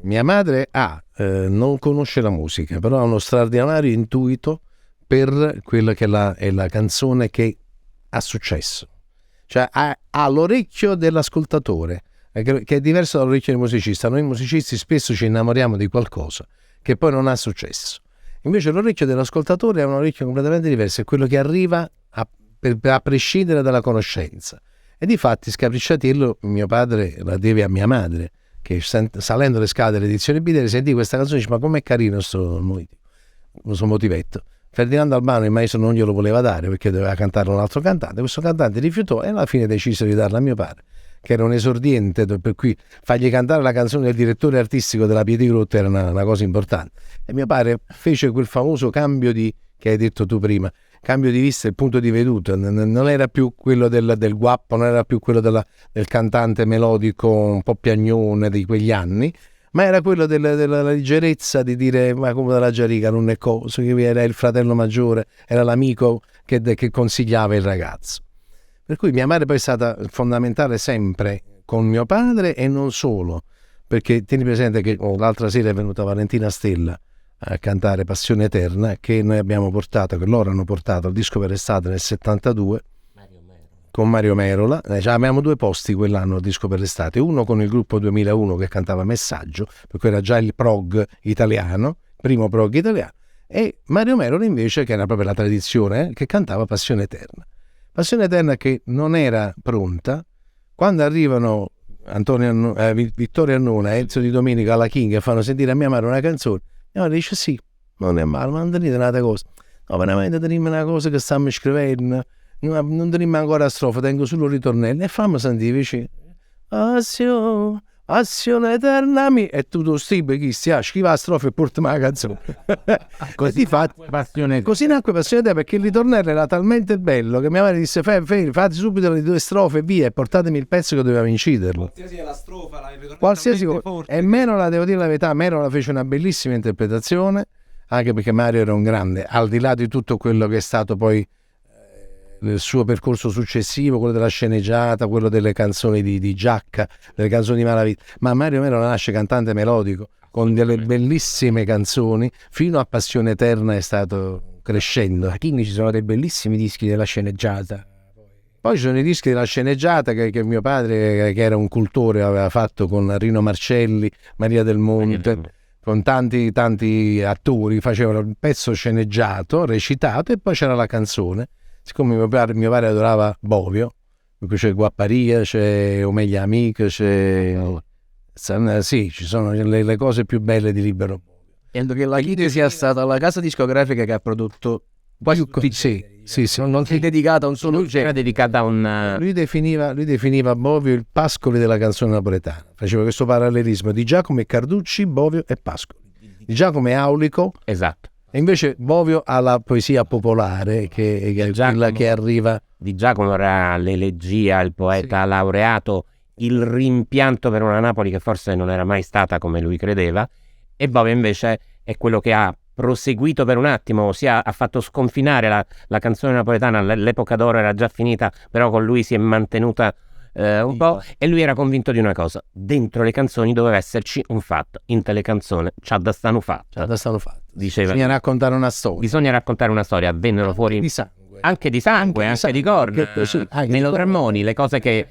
Mia madre non conosce la musica, però ha uno straordinario intuito per quella che è la canzone che ha successo. Cioè ha l'orecchio dell'ascoltatore, che è diverso dall'orecchio del musicista. Noi musicisti spesso ci innamoriamo di qualcosa che poi non ha successo. Invece l'orecchio dell'ascoltatore è un orecchio completamente diverso, è quello che arriva a prescindere dalla conoscenza. E difatti Scapricciatello mio padre la deve a mia madre, che salendo le scale dell'edizione Bideri sentì questa canzone e dice: ma com'è carino sto motivetto. Ferdinando Albano il maestro non glielo voleva dare perché doveva cantare un altro cantante. Questo cantante rifiutò e alla fine decise di darla a mio padre, che era un esordiente, per cui fargli cantare la canzone del direttore artistico della Piedigrotta era una cosa importante. E mio padre fece quel famoso cambio che hai detto tu prima, cambio di vista e punto di veduta. Non era più quello del guappo, non era più quello del cantante melodico un po' piagnone di quegli anni, ma era quello della leggerezza di dire: ma come della Giarica non è cosa, che era il fratello maggiore, era l'amico che consigliava il ragazzo. Per cui mia madre poi è stata fondamentale sempre con mio padre, e non solo, perché tieni presente che l'altra sera è venuta Valentina Stella a cantare Passione Eterna, che noi abbiamo portato, che loro hanno portato al disco per estate nel 72, con Mario Merola. Avevamo 2 posti quell'anno al disco per l'estate, uno con il gruppo 2001 che cantava Messaggio, perché era già il prog italiano, primo prog italiano, e Mario Merola invece, che era proprio la tradizione, che cantava Passione Eterna. Passione Eterna che non era pronta. Quando arrivano Vittorio Annona, Enzo Di Domenico alla King e fanno sentire a mia madre una canzone, mia madre dice sì, non è male, ma non tenete un'altra cosa. No, veramente teniamo una cosa che stiamo scrivendo, non teniamo ancora la strofa, tengo solo il ritornello e fammi sentire vicino. Passione eterna e tu stibi chi stia scriva la strofa e portami la canzone. Così nacque Passione eterna, perché il ritornello era talmente bello che mia madre disse fate subito le 2 strofe e via e portatemi il pezzo che doveva inciderlo. Qualsiasi è la strofa, Qualsiasi cosa. E Merola, devo dire la verità, Merola fece una bellissima interpretazione, anche perché Mario era un grande, al di là di tutto quello che è stato poi nel suo percorso successivo, quello della sceneggiata, quello delle canzoni di Giacca, delle canzoni di Malavita, ma Mario Merola nasce cantante melodico con delle bellissime canzoni, fino a Passione Eterna è stato crescendo. Quindi ci sono dei bellissimi dischi della sceneggiata. Poi ci sono i dischi della sceneggiata che mio padre, che era un cultore, aveva fatto con Rino Marcelli, Maria del Monte, con tanti attori, facevano il pezzo sceneggiato, recitato, e poi c'era la canzone. Siccome mio padre adorava Bovio, c'è Guapparia, c'è Omeglio Amico, ci sono le cose più belle di Libero Bovio. Credo che la Chite sia stata la casa discografica che ha prodotto quasi tutti. Sì. Non si è dedicata a un solo genere. Era dedicata a un... Lui definiva Bovio il Pascoli della canzone napoletana. Faceva questo parallelismo di Giacomo e Carducci, Bovio e Pascoli. Di Giacomo e Aulico. Esatto. E invece Bovio ha la poesia popolare che è quella che arriva. Di Giacomo era l'elegia, il poeta laureato, il rimpianto per una Napoli che forse non era mai stata come lui credeva, e Bovio invece è quello che ha proseguito per un attimo, ossia ha fatto sconfinare la canzone napoletana. L'epoca d'oro era già finita, però con lui si è mantenuta un po', e lui era convinto di una cosa: dentro le canzoni doveva esserci un fatto, in te le canzoni c'ha da stanno fatto, diceva. Bisogna raccontare una storia. Vennero fuori di sangue. Anche di sangue, anche di corna, melodrammoni, le cose che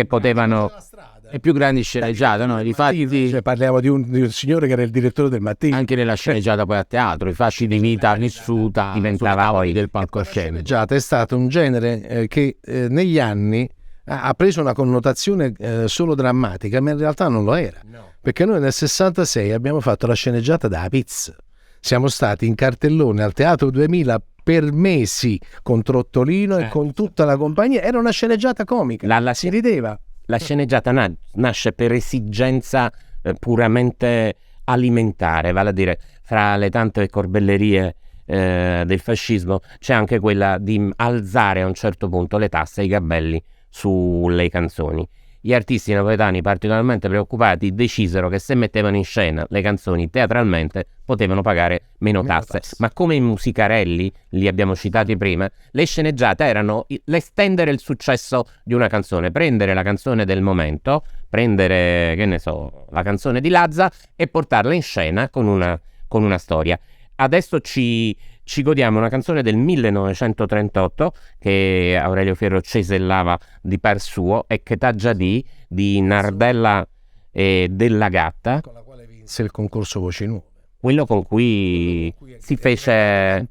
potevano... Le più grandi sceneggiate, no? Difatti, parliamo di un signore che era il direttore del Mattino. Anche nella sceneggiata poi a teatro, i fasci di vita vissuta diventava poi del palcoscenico. La sceneggiata è stato un genere che negli anni ha preso una connotazione solo drammatica, ma in realtà non lo era. Perché noi nel 66 abbiamo fatto la sceneggiata da Pizza. Siamo stati in cartellone al Teatro 2000 per mesi con Trottolino e con tutta la compagnia. Era una sceneggiata comica, si rideva. La sceneggiata nasce per esigenza puramente alimentare, vale a dire, fra le tante corbellerie del fascismo c'è anche quella di alzare a un certo punto le tasse e i gabelli sulle canzoni. Gli artisti napoletani, particolarmente preoccupati, decisero che se mettevano in scena le canzoni teatralmente potevano pagare meno tasse. Ma come i musicarelli, li abbiamo citati prima, le sceneggiate erano l'estendere il successo di una canzone, prendere la canzone del momento, prendere, che ne so, la canzone di Lazza e portarla in scena con una storia. Adesso ci godiamo una canzone del 1938 che Aurelio Fierro cesellava di par suo, e Che t'ha già di Nardella e Della Gatta, con la quale vinse il concorso Voci Nuove, quello con cui si fece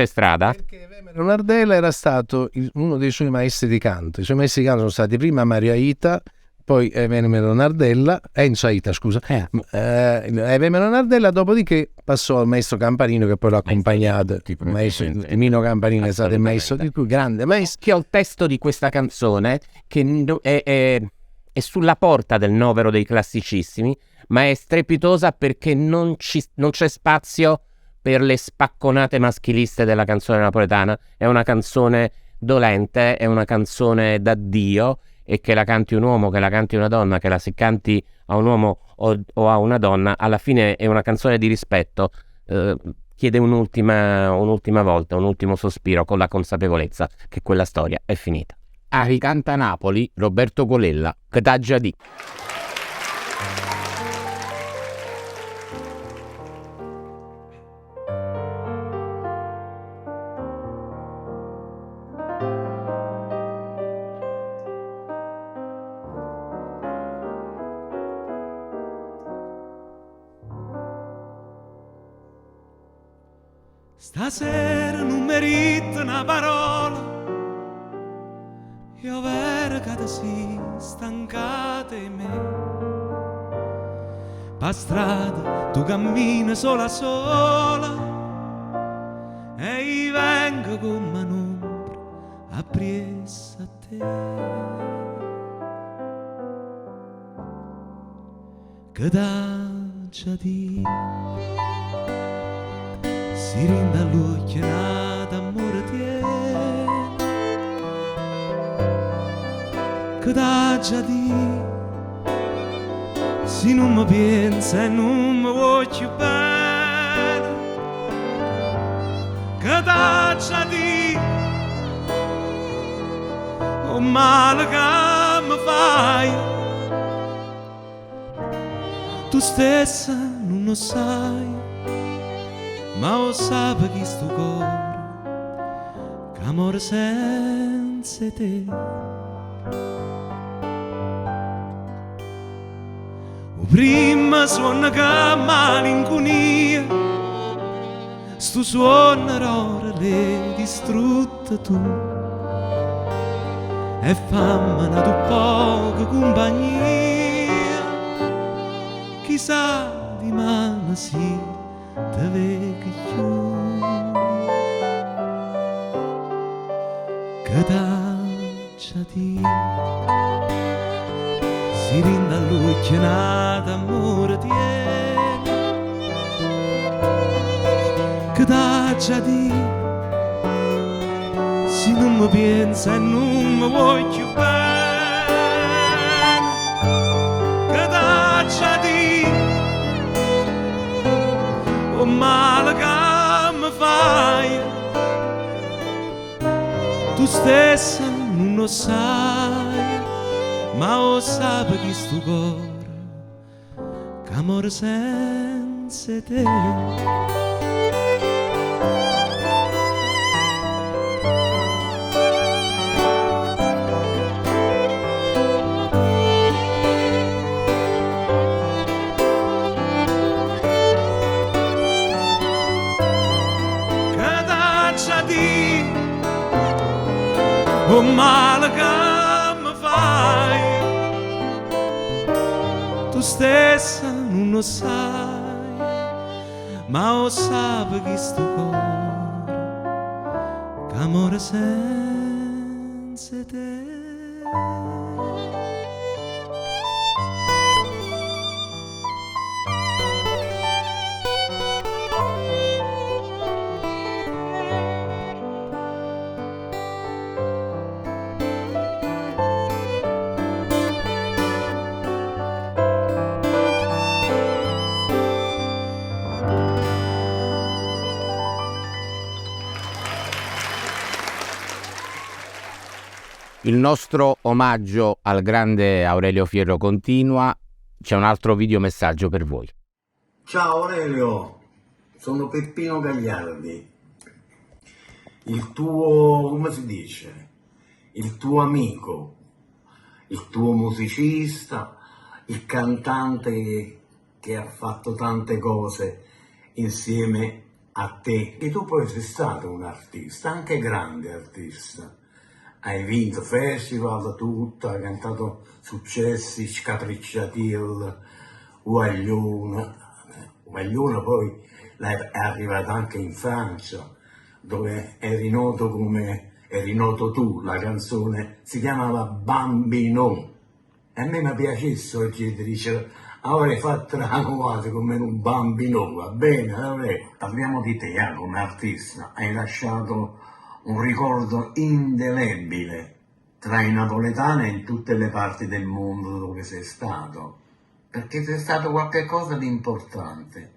strada. Perché Nardella era stato uno dei suoi maestri di canto. I suoi maestri di canto sono stati prima Mario Aita, poi Vemelo Nardella, Enzo Aita, scusa, Vemelo Nardella, dopodiché passò al maestro Campanino, che poi l'ha accompagnato. Il maestro Mino Campanino è stato il maestro di più grande maestro. Che ho il testo di questa canzone che è sulla porta del novero dei classicissimi, ma è strepitosa perché non c'è spazio per le spacconate maschiliste della canzone napoletana. È una canzone dolente, è una canzone d'addio, e che la canti un uomo, che la canti una donna, che la si canti a un uomo o a una donna, alla fine è una canzone di rispetto. Chiede un'ultima volta, un ultimo sospiro, con la consapevolezza che quella storia è finita. Ricanta Napoli, Roberto Colella, Che t'ha già di. Stasera non merito una parola, io vero che ti si stancate in me. Per strada tu cammini sola sola e io vengo come un'ombra appresso a te. Che d'aggia di si rinda all'occhio d'amore tiene. Che d'aggia di se non mi pensa e non mi voglio bene. Che d'aggia di o male che mi fai. Tu stessa non lo sai, ma lo sape chi sto cuore, che amore senza te. O prima suona che malinconia, sto suono ora l'hai distrutta tu, e fammi una tu poca compagnia, chissà di mano si te vega più. Che d'aggia di si rinda all'occhio d'amore tiene. Che d'aggia di se non mi pensa e non mi voglio bene. Che d'aggia di o male che mi fai. Tu stessa non lo sai, ma lo sape chi sto cuore, che amore senza te. O male che mi fai, tu stessa non lo sai, ma lo sape chi sto cuore, che amore senza te. Il nostro omaggio al grande Aurelio Fierro continua. C'è un altro videomessaggio per voi. Ciao Aurelio, sono Peppino Gagliardi, il tuo, come si dice, il tuo amico, il tuo musicista, il cantante che ha fatto tante cose insieme a te. E tu poi sei stato un artista, anche grande artista. Hai vinto festival, tutto, hai cantato successi, Scapricciatil, Guaglione. Guaglione poi è arrivato anche in Francia, dove eri noto come eri noto tu, la canzone si chiamava Bambino. E a me mi piacesse oggi ti dice avrei fatto la nuova come un bambino, va bene? Avrei. Parliamo di te come artista, hai lasciato un ricordo indelebile tra i napoletani e in tutte le parti del mondo dove sei stato, perché sei stato qualcosa di importante,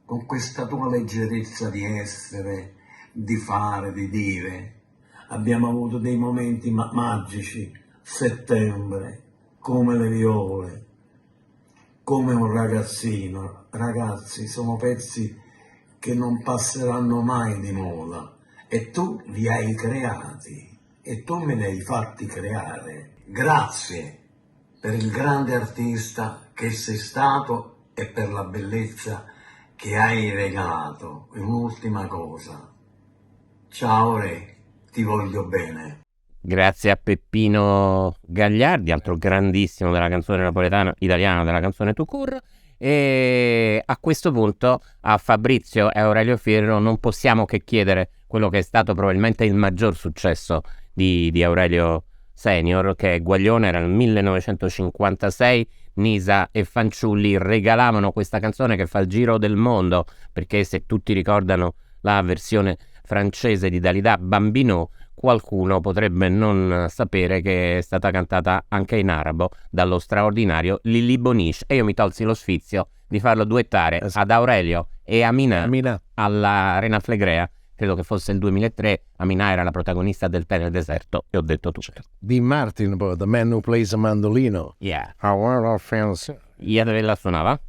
con questa tua leggerezza di essere, di fare, di dire. Abbiamo avuto dei momenti magici, Settembre, Come le viole, Come un ragazzino. Ragazzi, sono pezzi che non passeranno mai di moda. E tu li hai creati, e tu me li hai fatti creare. Grazie per il grande artista che sei stato e per la bellezza che hai regalato. E un'ultima cosa, Ciao Re, ti voglio bene. Grazie a Peppino Gagliardi, altro grandissimo della canzone napoletana, italiana, della canzone tout court. E a questo punto a Fabrizio e Aurelio Fierro non possiamo che chiedere quello che è stato probabilmente il maggior successo di Aurelio Senior, che è Guaglione. Era nel 1956, Nisa e Fanciulli regalavano questa canzone che fa il giro del mondo, perché se tutti ricordano la versione francese di Dalida, Bambino, qualcuno potrebbe non sapere che è stata cantata anche in arabo dallo straordinario Lili Bonish, e io mi tolsi lo sfizio di farlo duettare ad Aurelio e Amina alla Arena Flegrea. Credo che fosse il 2003. Amina era la protagonista del Tè nel deserto e ho detto tutto. Dean Martin, The Man Who Plays a Mandolino. Yeah. Our friends. Dove la suonava?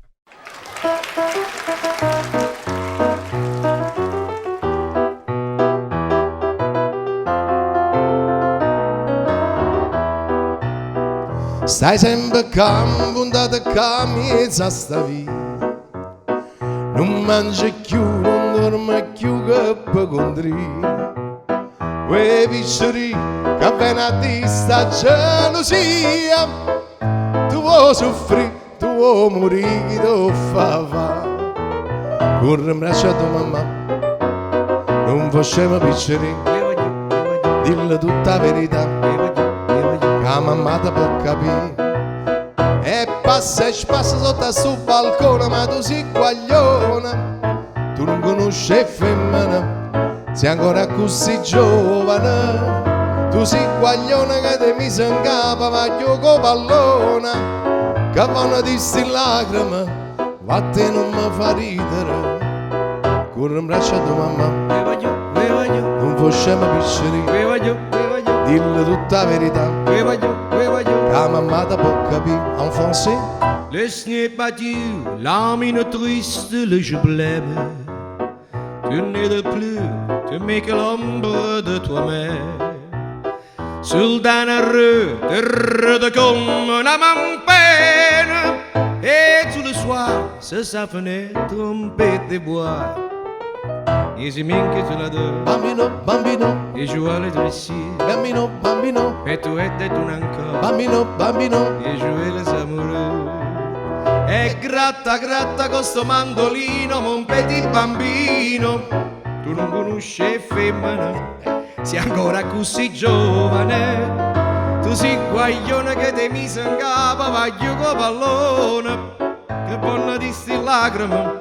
Stai sempre calmo, puntata camminza sta vita. Non mangi più, non dormi più che per contrire. Quei piccoli che vengono a di sta gelosia. Tu vuoi soffrire, tu vuoi morire, chi ti fa fa? Corri in braccio a tua mamma, non facciamo piccoli. Dillo tutta la verità, che mamma ti può capire. E passa sotto sul balcone, ma tu sei guagliona. Tu non conosci femmina, sei ancora così giovane. Tu sei guagliona che ti mise in capo, ma gioco pallona. Che vanno di sti lacrime, vatte non mi fa ridere. Corri in braccio a tua mamma, non facciamo piccoli. Dillo tutta la verità, la mamma ti può capire. En français. Le ce n'est pas Dieu, l'âme triste, le je blême. Tu n'es plus, tu n'es que l'ombre de toi-même. Sul danareux, te comme una peine. Et tout le soir, sur sa fenêtre, trompette de bois. E si minchia sulla dor. Bambino, bambino. E Joël Drissi. Bambino, bambino. E tu e tu ancora. Bambino, bambino. E Joël Samurò. E gratta, gratta con sto mandolino, mon petit bambino. Tu non conosci femmina, sei ancora così giovane. Tu sei guaglione che ti mise in capo, va gioco pallone. Che buona di sti lacrime,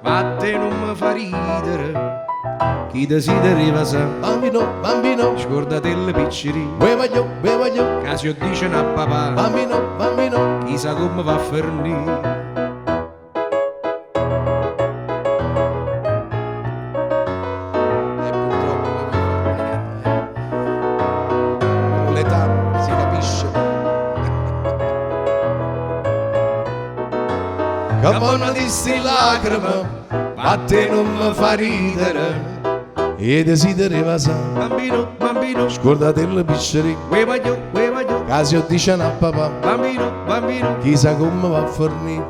ma te non mi fa ridere. Chi desidera sa, bambino, bambino, scordate le picciri. Bevaglio, bevaglio, Casio dice a papà, bambino, bambino, chissà come va a fornire. Che buona di sti lacrime, ma te non mi fa ridere. E desidera sa, bambino, bambino, scordate le picceri. Bevaglio, Casio dice a papà, bambino, bambino, chissà come va a fornire.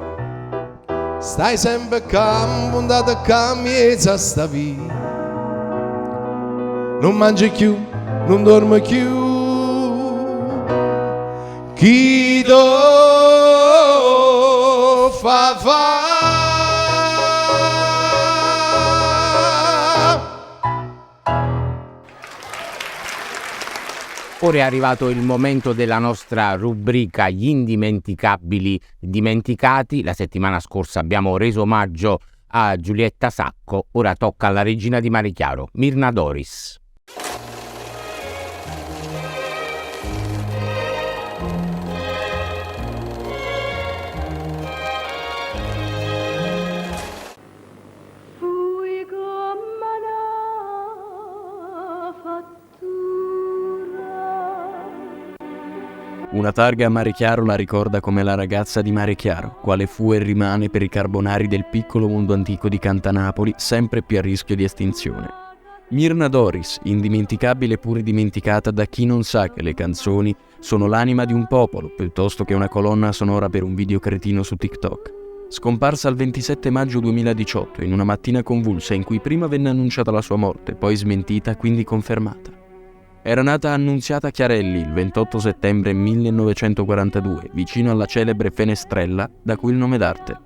Stai sempre calmo, puntata a camminare sta vita. Non mangi più, non dormi più. Chi do fa. Ora è arrivato il momento della nostra rubrica Gli indimenticabili dimenticati. La settimana scorsa abbiamo reso omaggio a Giulietta Sacco, ora tocca alla regina di Mare Chiaro, Myrna Doris. Una targa a Mare Chiaro la ricorda come la ragazza di Mare Chiaro, quale fu e rimane per i carbonari del piccolo mondo antico di Cantanapoli, sempre più a rischio di estinzione. Myrna Doris, indimenticabile pur dimenticata da chi non sa che le canzoni sono l'anima di un popolo, piuttosto che una colonna sonora per un video cretino su TikTok. scomparsa il 27 maggio 2018 in una mattina convulsa in cui prima venne annunciata la sua morte, poi smentita, quindi confermata. Era nata a Annunziata Chiarelli il 28 settembre 1942, vicino alla celebre Fenestrella, da cui il nome d'arte.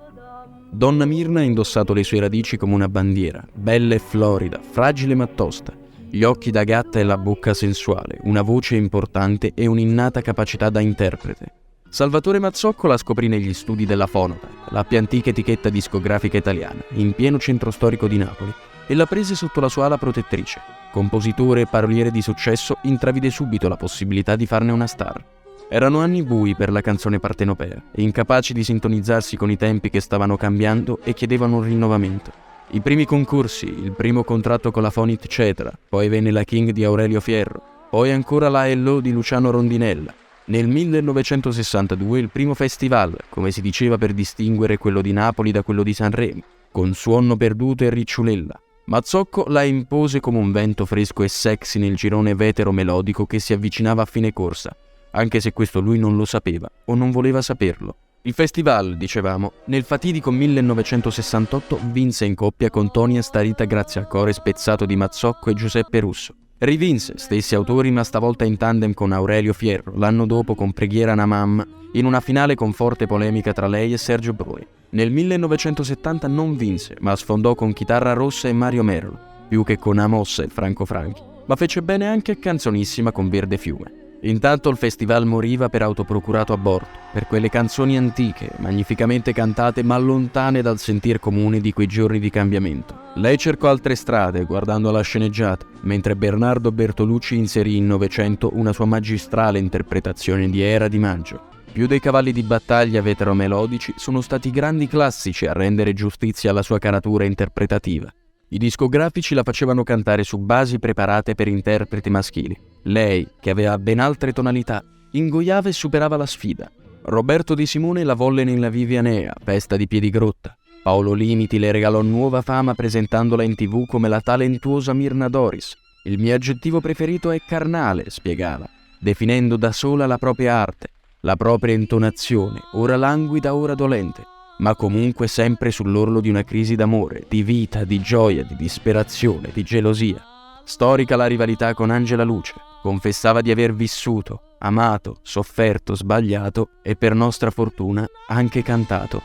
Donna Mirna ha indossato le sue radici come una bandiera, bella e florida, fragile ma tosta, gli occhi da gatta e la bocca sensuale, una voce importante e un'innata capacità da interprete. Salvatore Mazzocco la scoprì negli studi della Phonotype, la più antica etichetta discografica italiana, in pieno centro storico di Napoli, e la prese sotto la sua ala protettrice. Compositore e paroliere di successo, intravide subito la possibilità di farne una star. Erano anni bui per la canzone partenopea, incapaci di sintonizzarsi con i tempi che stavano cambiando e chiedevano un rinnovamento. I primi concorsi, il primo contratto con la Fonit Cetra, poi venne la King di Aurelio Fierro, poi ancora la Hello di Luciano Rondinella. Nel 1962 il primo festival, come si diceva per distinguere quello di Napoli da quello di Sanremo, con Suono Perduto e Ricciolella. Mazzocco la impose come un vento fresco e sexy nel girone vetero melodico che si avvicinava a fine corsa, anche se questo lui non lo sapeva o non voleva saperlo. Il festival, dicevamo, nel fatidico 1968 vinse in coppia con Tonia Starita grazie al core spezzato di Mazzocco e Giuseppe Russo. Rivinse, stessi autori ma stavolta in tandem con Aurelio Fierro, l'anno dopo con Preghiera na Mamma, in una finale con forte polemica tra lei e Sergio Broi. Nel 1970 non vinse, ma sfondò con Chitarra Rossa e Mario Merlo, più che con Amos e Franco Franchi, ma fece bene anche a Canzonissima con Verde Fiume. Intanto il festival moriva per autoprocurato aborto, per quelle canzoni antiche, magnificamente cantate ma lontane dal sentir comune di quei giorni di cambiamento. Lei cercò altre strade, guardando alla sceneggiata, mentre Bernardo Bertolucci inserì in Novecento una sua magistrale interpretazione di Era di Maggio. Più dei cavalli di battaglia veteromelodici sono stati grandi classici a rendere giustizia alla sua caratura interpretativa. I discografici la facevano cantare su basi preparate per interpreti maschili. Lei, che aveva ben altre tonalità, ingoiava e superava la sfida. Roberto Di Simone la volle nella Vivianea, Festa di Piedigrotta. Paolo Limiti le regalò nuova fama presentandola in TV come la talentuosa Mirna Doris. Il mio aggettivo preferito è carnale, spiegava, definendo da sola la propria arte, la propria intonazione, ora languida, ora dolente, ma comunque sempre sull'orlo di una crisi d'amore, di vita, di gioia, di disperazione, di gelosia. Storica la rivalità con Angela Luce, confessava di aver vissuto, amato, sofferto, sbagliato e per nostra fortuna anche cantato.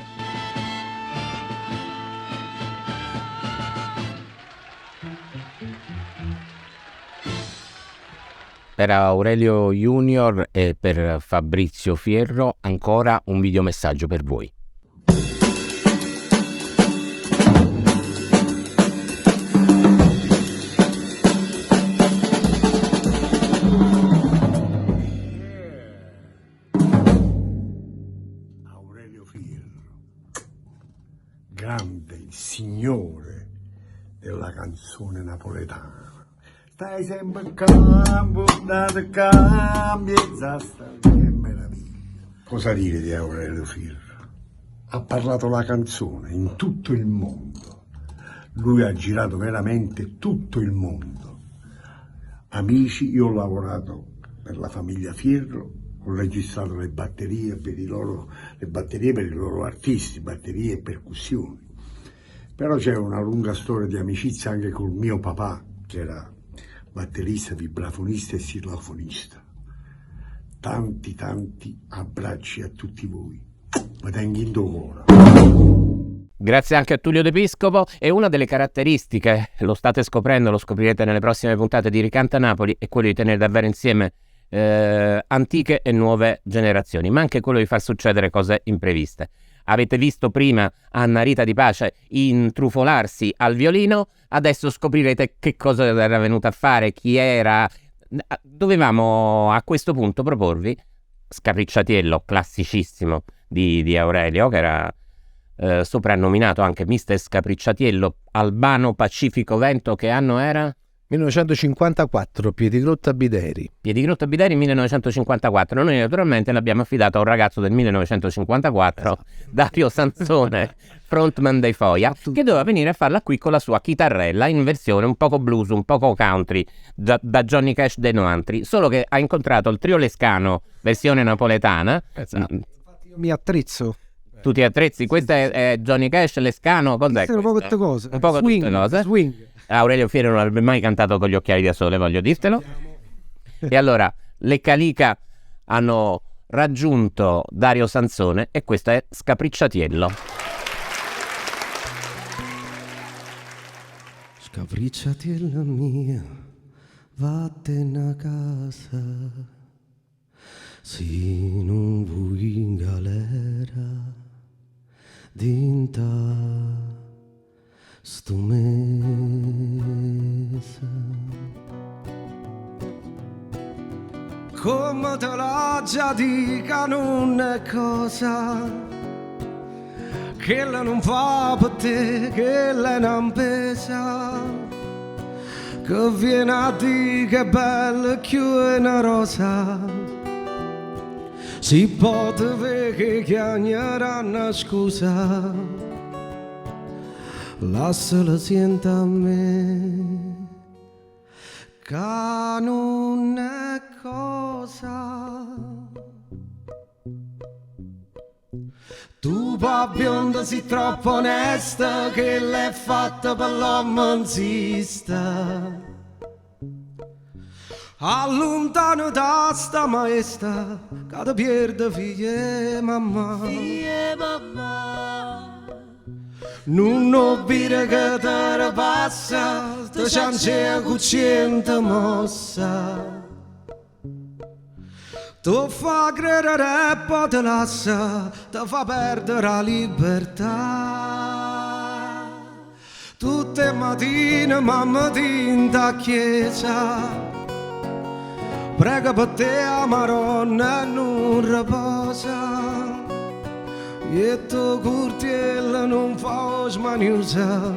Per Aurelio Junior e per Fabrizio Fierro ancora un videomessaggio per voi. Aurelio Fierro, grande, il signore della canzone napoletana. Stai sempre in campo, date cambia, che meraviglia. Cosa dire di Aurelio Fierro? Ha parlato la canzone in tutto il mondo. Lui ha girato veramente tutto il mondo. Amici, io ho lavorato per la famiglia Fierro, ho registrato le batterie per i loro artisti, batterie e percussioni. Però c'è una lunga storia di amicizia anche col mio papà, che era batterista, vibrafonista e silofonista. Tanti abbracci a tutti voi. Ma tengo in cuore. Grazie anche a Tullio De Piscopo. E una delle caratteristiche, lo state scoprendo, lo scoprirete nelle prossime puntate di Ricanta Napoli, è quello di tenere davvero insieme antiche e nuove generazioni, ma anche quello di far succedere cose impreviste. Avete visto prima Anna Rita Di Pace intrufolarsi al violino, adesso scoprirete che cosa era venuta a fare, chi era. Dovevamo a questo punto proporvi Scapricciatiello, classicissimo di Aurelio, che era soprannominato anche Mister Scapricciatiello. Albano Pacifico Vento, che anno era? 1954, Piedigrotta Bideri. Piedigrotta Bideri 1954. Noi naturalmente l'abbiamo affidato a un ragazzo del 1954, esatto. Dario Sansone, frontman dei Foia, che doveva venire a farla qui con la sua chitarrella in versione un poco blues, un poco country, da Johnny Cash dei 90, solo che ha incontrato il trio Lescano versione napoletana. Esatto. Infatti io mi attrezzo tutti gli attrezzi. Questo è Johnny Cash, Lescano, cos'è? Un po' questo? tutte cose. Un po' Swing, tutte cose. swing. Aurelio Fieri non avrebbe mai cantato con gli occhiali da sole, voglio dirtelo. E allora, le Calica hanno raggiunto Dario Sansone e questo è Scapricciatiello. Scapricciatiella mia, vattene a casa, se non vuoi in galera, dinta sto mese. Come te la già dica non è cosa, che la non fa per te, che la non pesa, che viene a dire che è bella più è una rosa, si può vedere che chiagneranno scusa, lasciala senta a me, che non è cosa. Tu bionda sei troppo onesta che l'hai fatta per l'uomo insista. Allontano da sta maestra che ti pierde figlie mamma. Figlie mamma. Non obire che te passa, te ciancia cucciente mossa. Tu fa credere e poi te lascia, ti fa perdere la libertà. Tutte mattine mamma tinta a chiesa, prega per te a Maronna e non riposa. E tu curtiella non fa smaniusa,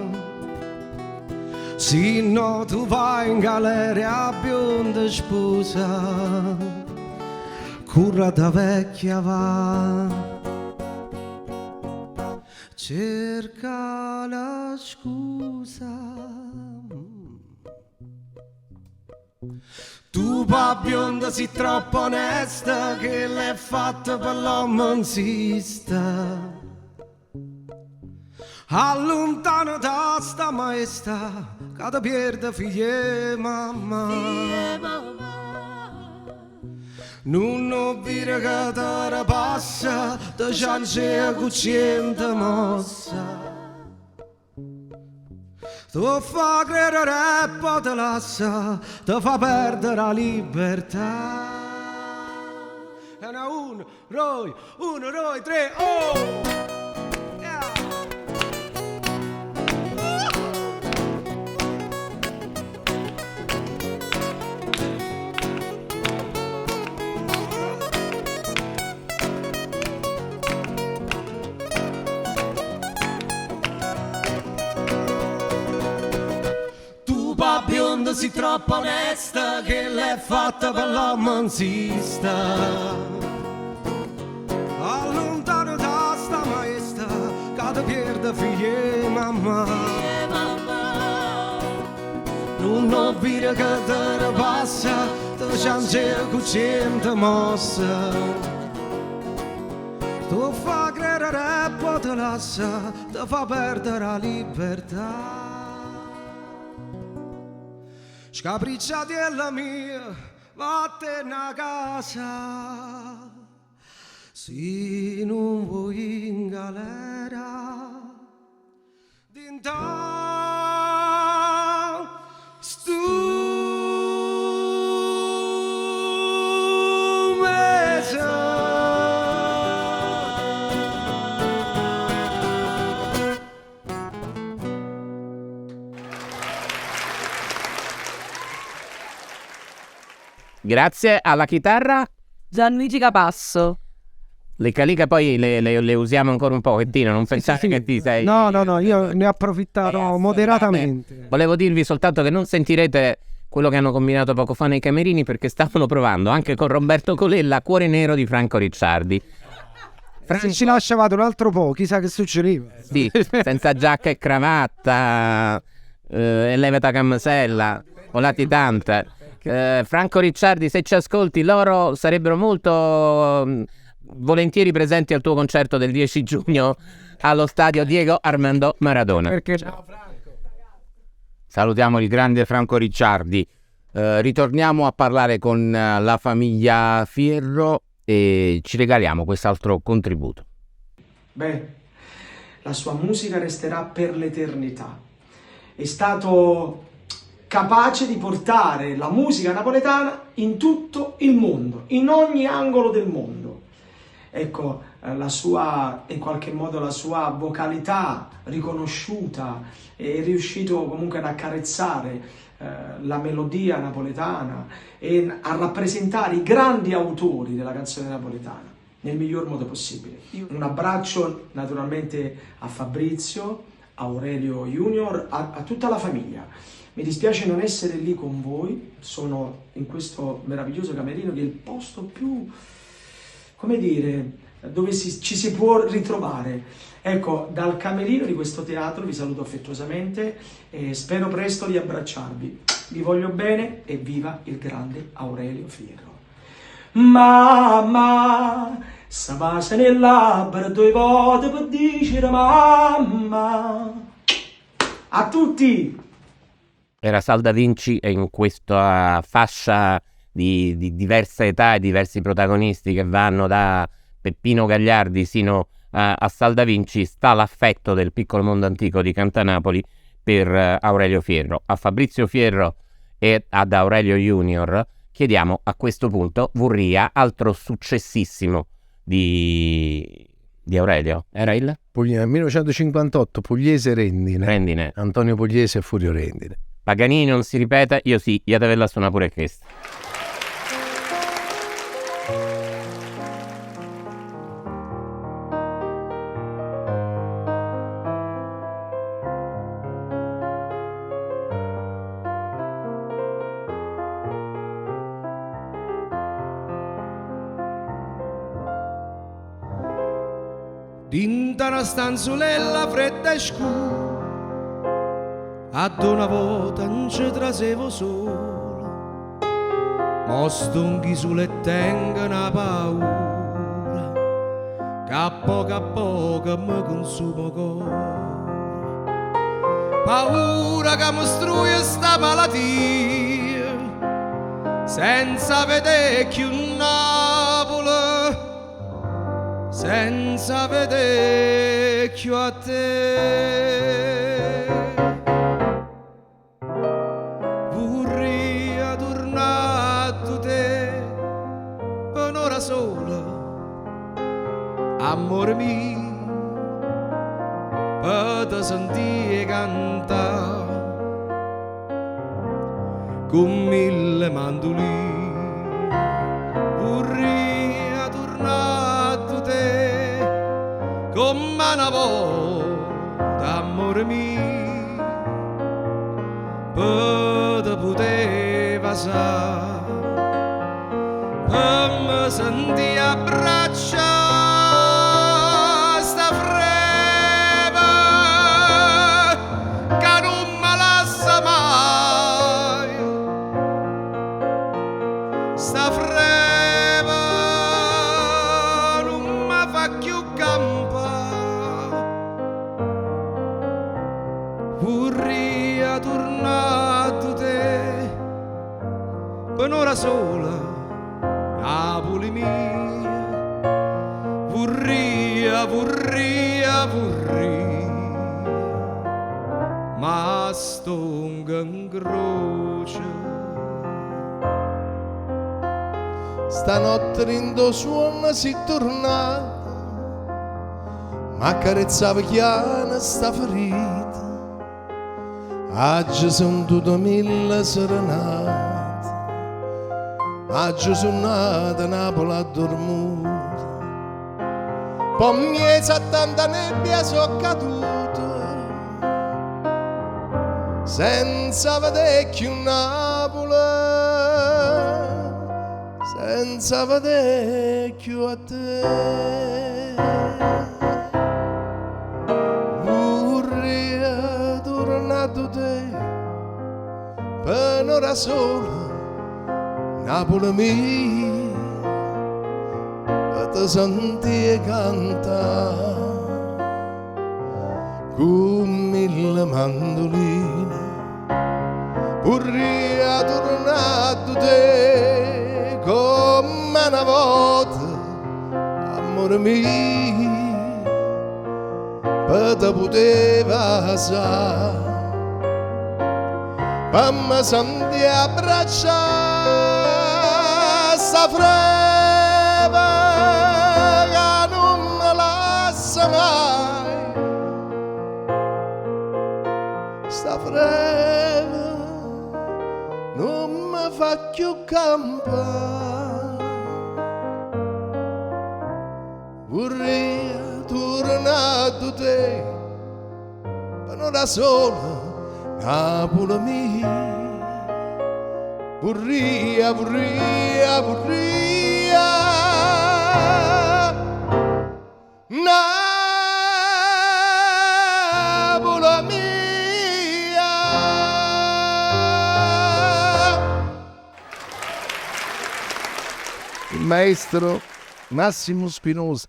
se no tu vai in galera a bionda sposa. Curra da vecchia va, cerca la scusa. Tu bionda sei troppo onesta che l'hai fatta per l'uomo insista. Allontana da sta maestra che ti pierde figlie mamma. Figlie mamma. Non obire che te passa, te ciancia cucciente mossa. Tu fa credere e poi te lascia, te fa perdere la libertà. E una, uno, due, tre, oh! Bionda sei troppo onesta che l'hai fatta per l'uomo insista. Allontano da sta maestra che ti pierde figlie mamma. Non obire che te passa, te ciancia cucciente mossa. Tu fa credere e poi te lascia, te fa perdere la libertà. Scapricciatiella mia, vattene a casa, se non vuoi in galera, dinta stu mesa. Grazie alla chitarra Gianluigi Capasso. Le Calica poi le usiamo ancora un pochettino, non pensate che ti sei... No, io ne ho approfittato moderatamente. Volevo dirvi soltanto che non sentirete quello che hanno combinato poco fa nei camerini, perché stavano provando anche con Roberto Colella Cuore Nero di Franco Ricciardi. Se ci lasciavate un altro po', chissà che succedeva. Sì, senza giacca e cravatta, e levata camisella, o latitante. Franco Ricciardi, se ci ascolti, loro sarebbero molto volentieri presenti al tuo concerto del 10 giugno allo stadio Diego Armando Maradona. Perché Ciao Franco. Salutiamo il grande Franco Ricciardi. Ritorniamo a parlare con la famiglia Fierro e ci regaliamo quest'altro contributo. Beh, la sua musica resterà per l'eternità. È stato capace di portare la musica napoletana in tutto il mondo, in ogni angolo del mondo. Ecco, la sua, in qualche modo la sua vocalità riconosciuta, è riuscito comunque ad accarezzare la melodia napoletana e a rappresentare i grandi autori della canzone napoletana nel miglior modo possibile. Un abbraccio naturalmente a Fabrizio, a Aurelio Junior, a tutta la famiglia. Mi dispiace non essere lì con voi, sono in questo meraviglioso camerino che è il posto più, come dire, dove ci si può ritrovare. Ecco, dal camerino di questo teatro vi saluto affettuosamente e spero presto di abbracciarvi. Vi voglio bene e viva il grande Aurelio Fierro. Mamma, sapase nel labbra due volte per dire mamma. A tutti! Era Salda Vinci e in questa fascia di diversa età e diversi protagonisti che vanno da Peppino Gagliardi sino a Salda Vinci sta l'affetto del piccolo mondo antico di Cantanapoli per Aurelio Fierro. A Fabrizio Fierro e ad Aurelio Junior chiediamo a questo punto Vurria, altro successissimo di Aurelio. Era il? 1958, Pugliese Rendine. Antonio Pugliese e Furio Rendine. Paganini non si ripete, io sì, Iatavella suona pure questa. Dinta una stanzolella fredda e scura, ad una volta non ci trasevo solo, ma stunghi sulle tenga una paura, che a poco mi consuma cuore. Paura che mi struie sta malattia, senza vedere più Napoli, senza vedere più a te. Vorrei tornare a te per un'ora sola, amore mio, per te sentire cantare con 1000 mandolini. Vorrei tornare a te come una volta, amore mio, per te poteva sa, per me sentire abbraccia sta freva che non me lascia mai, sta freva non mi fa più campare. Vorrei tornare a te per un'ora sola, Napoli mia. Vorrei, ma stonga in croce. Stanotte rindo suona si tornata, ma accarezzava chiana sta ferita. Oggi son tutte 1000 serenate, oggi son nata Napoli a dormire. Poi miei a tanta nebbia so caduta, senza vedere più Napoli, senza vedere più a te. Vorrei tornare a te per un'ora sola, Napoli mia, per te senti cantare con 1000 mandoline, vorrei tornare da te come una volta, amore mio, per te poteva sa, per me senti abbracciare sta freva che non me lascia mai, sta freva non mi fa più campare, vorrei tornare da te per una sola Napoli mia, vorrei Napoli mia. Il maestro Massimo Spinosa,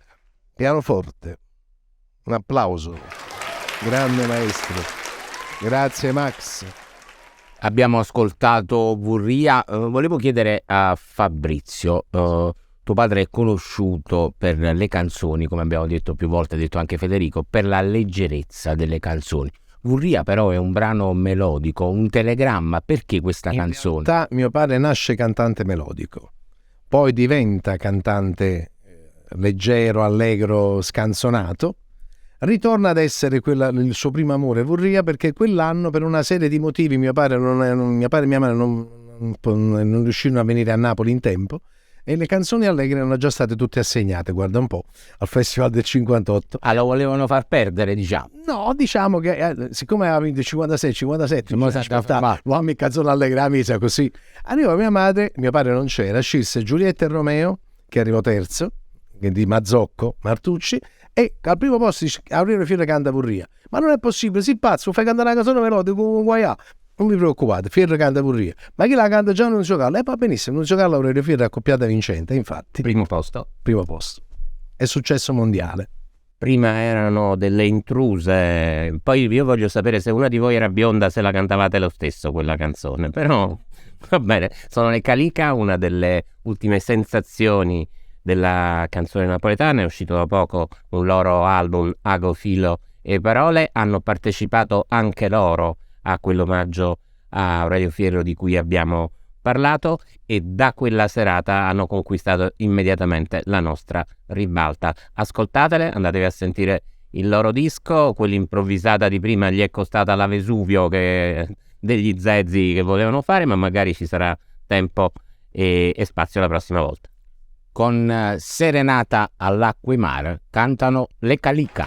pianoforte. Un applauso. Grande maestro. Grazie Max. Abbiamo ascoltato Vurria. Volevo chiedere a Fabrizio, tuo padre è conosciuto per le canzoni, come abbiamo detto più volte, ha detto anche Federico, per la leggerezza delle canzoni. Vurria però è un brano melodico, un telegramma. Perché questa canzone? In realtà mio padre nasce cantante melodico, poi diventa cantante leggero, allegro, scanzonato. Ritorna ad essere il suo primo amore, Vurria, perché quell'anno per una serie di motivi mio padre e mia madre non riuscirono a venire a Napoli in tempo e le canzoni allegre erano già state tutte assegnate, guarda un po', al Festival del 58. Lo volevano far perdere, diciamo. No, diciamo che siccome aveva vinto il 56, 57, uomini canzone allegra, misa così. Arriva mia madre, mio padre non c'era, scelse Giulietta e Romeo, che arrivò terzo, di Mazzocco, Martucci, e al primo posto Aurelio Fierro canta Vurria. Ma non è possibile, si pazzo, fai cantare una canzone melodica con guaià. Non vi preoccupate, Fierro canta Vurria. Ma chi la canta già non giocarla? Va benissimo, non giocarla Aurelio Fierro è accoppiata vincente, infatti. Primo posto. È successo mondiale. Prima erano delle intruse, poi io voglio sapere se una di voi era bionda, se la cantavate lo stesso quella canzone, però va bene. Sono le Calica, una delle ultime sensazioni della canzone napoletana, è uscito da poco un loro album, Ago, Filo e Parole. Hanno partecipato anche loro a quell'omaggio a Aurelio Fierro di cui abbiamo parlato e da quella serata hanno conquistato immediatamente la nostra ribalta. Ascoltatele, andatevi a sentire il loro disco, quell'improvvisata di prima gli è costata la Vesuvio degli Zezzi che volevano fare, ma magari ci sarà tempo e spazio la prossima volta. Con Serenata all'acqua e mare cantano le Calica.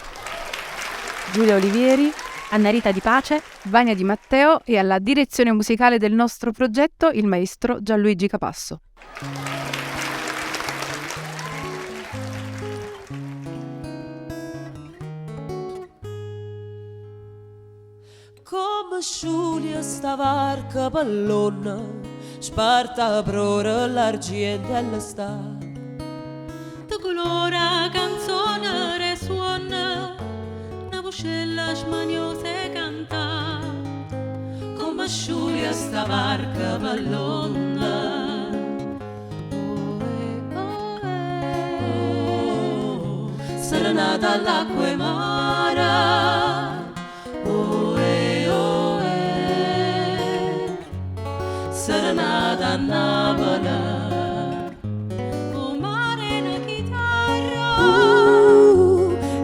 Giulia Olivieri, Anna Rita Di Pace, Vania Di Matteo e alla direzione musicale del nostro progetto il maestro Gianluigi Capasso. Come scioglie sta varca pallona, sparta prora l'argento all'estate. Tu colora canzone resuona, una vocella smaniosa canta. Come scioglie sta varca pallona, serenata all'acqua e mare, serenata a Napoli. O mare una chitarra,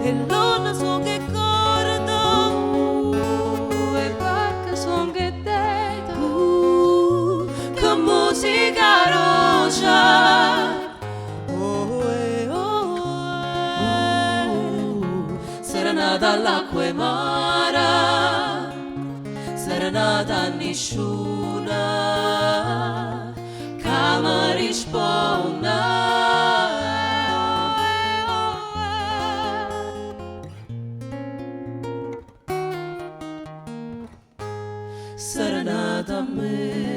E l'onna son che cordo, e barca son che deta, che musica rosa. Serenata all'acqua e mare, serenata a nessuna che mi risponda. Serenata a me.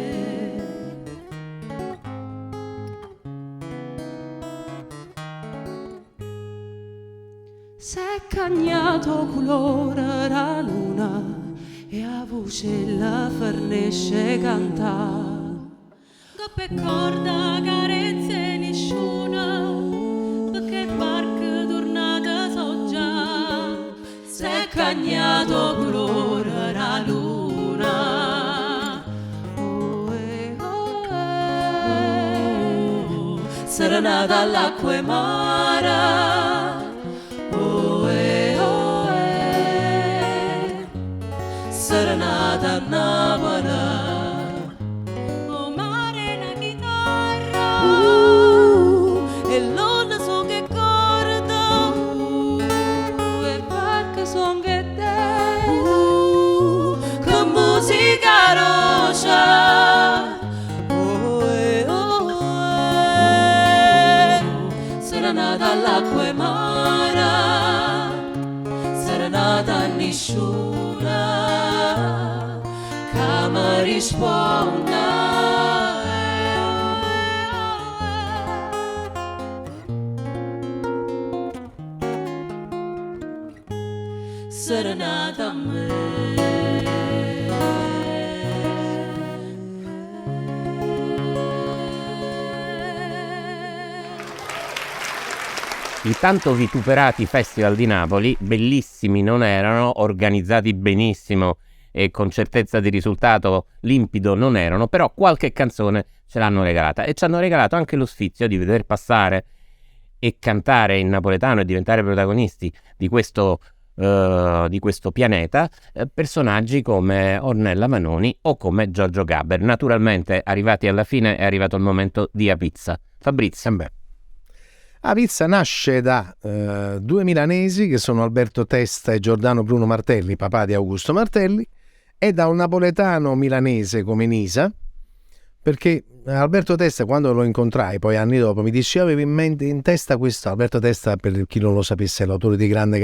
s'è cagnato colore la luna e a voce la farnesce cantare. Coppe corda carezze nessuna, perché barca tornata so già, s'è cagnato colore la luna. Serenata all'acqua e mare, serenata a Napoli. Oh mare una chitarra, e l'onda so che corda, e il parco son che te, con musica rosa. Serenata all'acqua e mare, serenata a nessuna che mi risponda. Serenata a me. Intanto vituperati Festival di Napoli, bellissimi non erano, organizzati benissimo e con certezza di risultato limpido non erano, però qualche canzone ce l'hanno regalata e ci hanno regalato anche lo sfizio di vedere passare e cantare in napoletano e diventare protagonisti di questo pianeta personaggi come Ornella Vanoni o come Giorgio Gaber. Naturalmente, arrivati alla fine, è arrivato il momento di Apizza. Fabrizio. Apizza nasce da due milanesi che sono Alberto Testa e Giordano Bruno Martelli, papà di Augusto Martelli, e da un napoletano milanese come Nisa, perché Alberto Testa, quando lo incontrai poi anni dopo, mi disse: io avevo in testa questo. Alberto Testa, per chi non lo sapesse, è l'autore di Grande,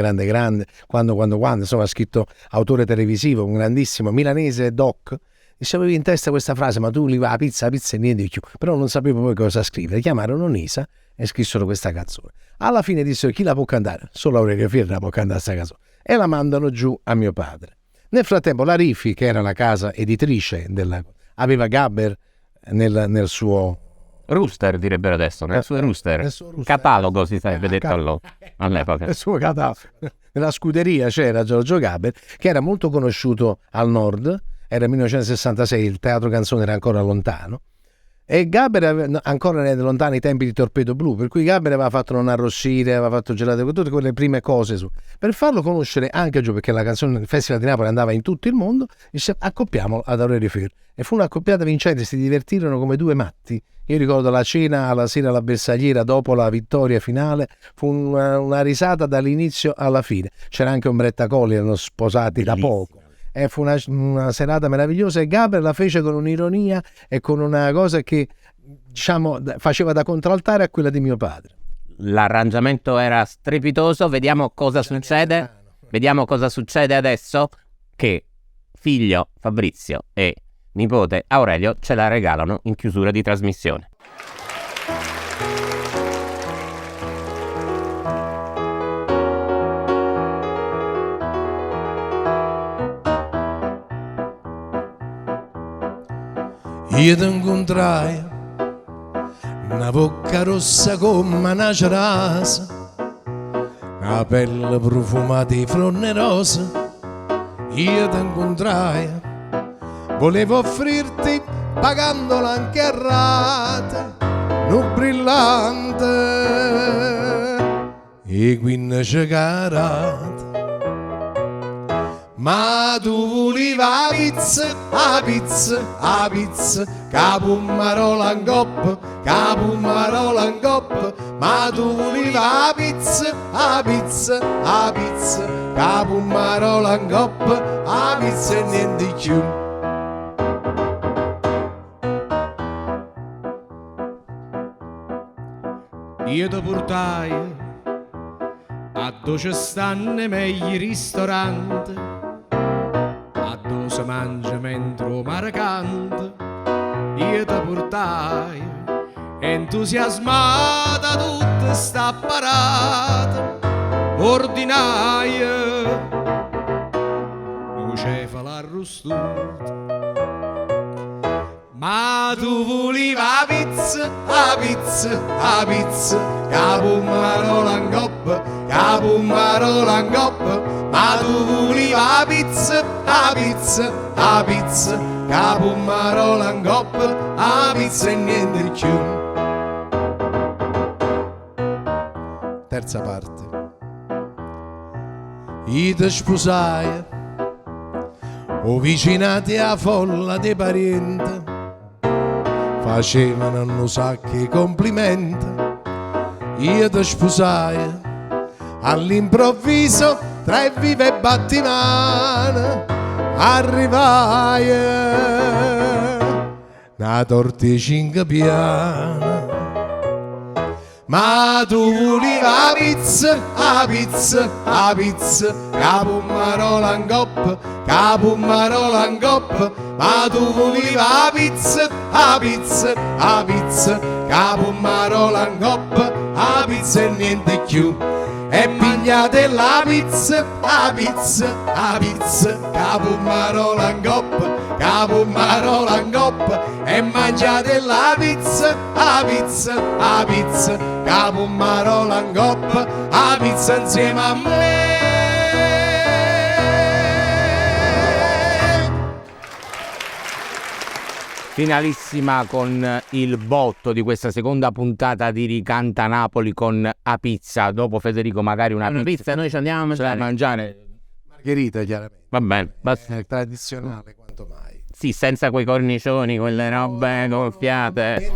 quando, insomma, ha scritto, autore televisivo, un grandissimo milanese doc. Dice: avevi in testa questa frase, ma tu li va a pizza e niente di più. Però non sapevo poi cosa scrivere. Chiamarono Nisa e scrissero questa canzone. Alla fine dissero: chi la può cantare? Solo Aurelio Fierra può cantare questa canzone. E la mandano giù a mio padre. Nel frattempo la Rifi, che era la casa editrice aveva Gaber nel suo Rooster, direbbero adesso, nel suo Rooster. Catalogo si sarebbe detto all'epoca. Nel suo catalogo. Nella scuderia c'era Giorgio Gaber, che era molto conosciuto al nord. Era 1966, il teatro canzone era ancora lontano, e Gaber ancora nei lontani tempi di Torpedo Blu, per cui Gaber aveva fatto Non arrossire, aveva fatto Gelato, tutte quelle prime cose per farlo conoscere anche giù, perché la canzone del Festival di Napoli andava in tutto il mondo. Dice: accoppiamolo ad Aurelio Fierro, e fu un'accoppiata vincente, si divertirono come due matti. Io ricordo la cena alla sera alla Bersagliera dopo la vittoria finale, fu una risata dall'inizio alla fine. C'era anche Ombretta Colli, erano sposati da poco. E fu una serata meravigliosa, e Gaber la fece con un'ironia e con una cosa che, diciamo, faceva da contraltare a quella di mio padre. L'arrangiamento era strepitoso. Vediamo cosa succede. Vediamo cosa succede adesso, che figlio Fabrizio e nipote Aurelio ce la regalano in chiusura di trasmissione. Io ti incontrai una bocca rossa come una cerasa, una pelle profumata di fronne rose. Io ti incontrai, volevo offrirti pagandola anche a rate, un brillante e quindi cecarate. Ma tu volevi la pizza, capummarola in coppa, ma tu volevi la pizza, capummarola in coppa, pizza e niente di più. Io ti portai a dove ci stanno i meglio ristoranti, a dove si mangia mentre il mare canta. Io ti portai entusiasmata tutta sta parata, ordinaia non c'è fa l'arrostuto. Ma tu volevi la pizza, la pizza, la pizza, capo marola in coppa, capo marola in coppa. Ma tu volevi la pizza, la pizza, la pizza, capo marola in coppa, la pizza e niente più. Terza parte. I te sposai, o vicinati a folla dei parenti, facevano non sa che complimenti. Io ti sposai, all'improvviso tra i vive battimane arrivai una torticina piana. Ma tu volevi la pizza, la pizza, la pizza, capo marola in coppa, capo marola in coppa. Ma tu volevi la pizza, la pizza, la pizza, capo marola in coppa, la pizza e niente più. E pigliate la pizza, la pizza, la pizza, capo marola in coppa, capo marola in coppa. E mangiate la pizza, la pizza, la pizza, capo marola in coppa, la pizza insieme a me. Finalissima con il botto di questa seconda puntata di Ricanta Napoli con A Pizza. Dopo Federico magari una pizza noi ci andiamo a mangiare. Margherita chiaramente. Va bene, basta. È tradizionale quanto mai. Sì, senza quei cornicioni, quelle robe gonfiate.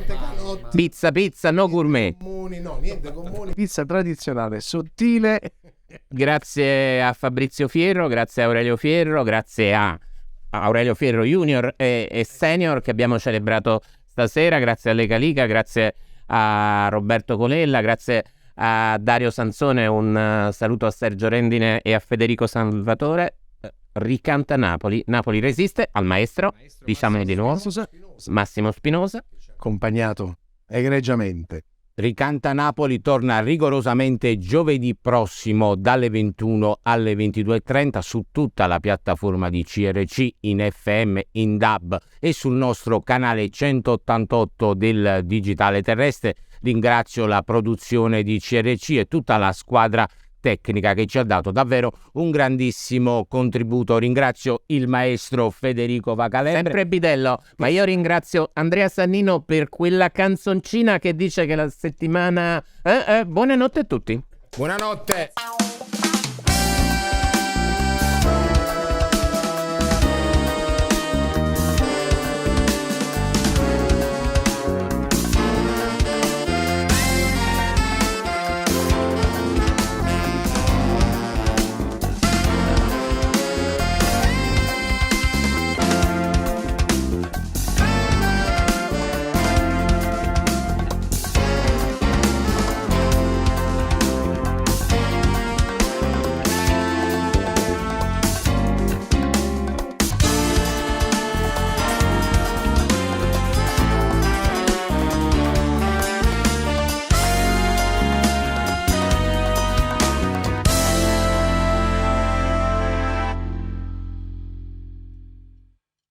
Pizza, pizza, no gourmet. No, niente comuni. Pizza tradizionale, sottile. Grazie a Fabrizio Fierro, grazie a Aurelio Fierro, grazie a Aurelio Fierro Junior e Senior che abbiamo celebrato stasera, grazie a Lega Liga, grazie a Roberto Colella, grazie a Dario Sansone, un saluto a Sergio Rendine e a Federico Salvatore. Ricanta Napoli, Napoli resiste, al maestro diciamo di nuovo, Massimo Spinosa, accompagnato egregiamente. Ricanta Napoli torna rigorosamente giovedì prossimo dalle 21 alle 22.30 su tutta la piattaforma di CRC, in FM, in DAB e sul nostro canale 188 del digitale terrestre. Ringrazio la produzione di CRC e tutta la squadra tecnica che ci ha dato davvero un grandissimo contributo. Ringrazio il maestro Federico Vacalendre. Sempre bidello, ma io ringrazio Andrea Sannino per quella canzoncina che dice che la settimana... Buonanotte a tutti. Buonanotte.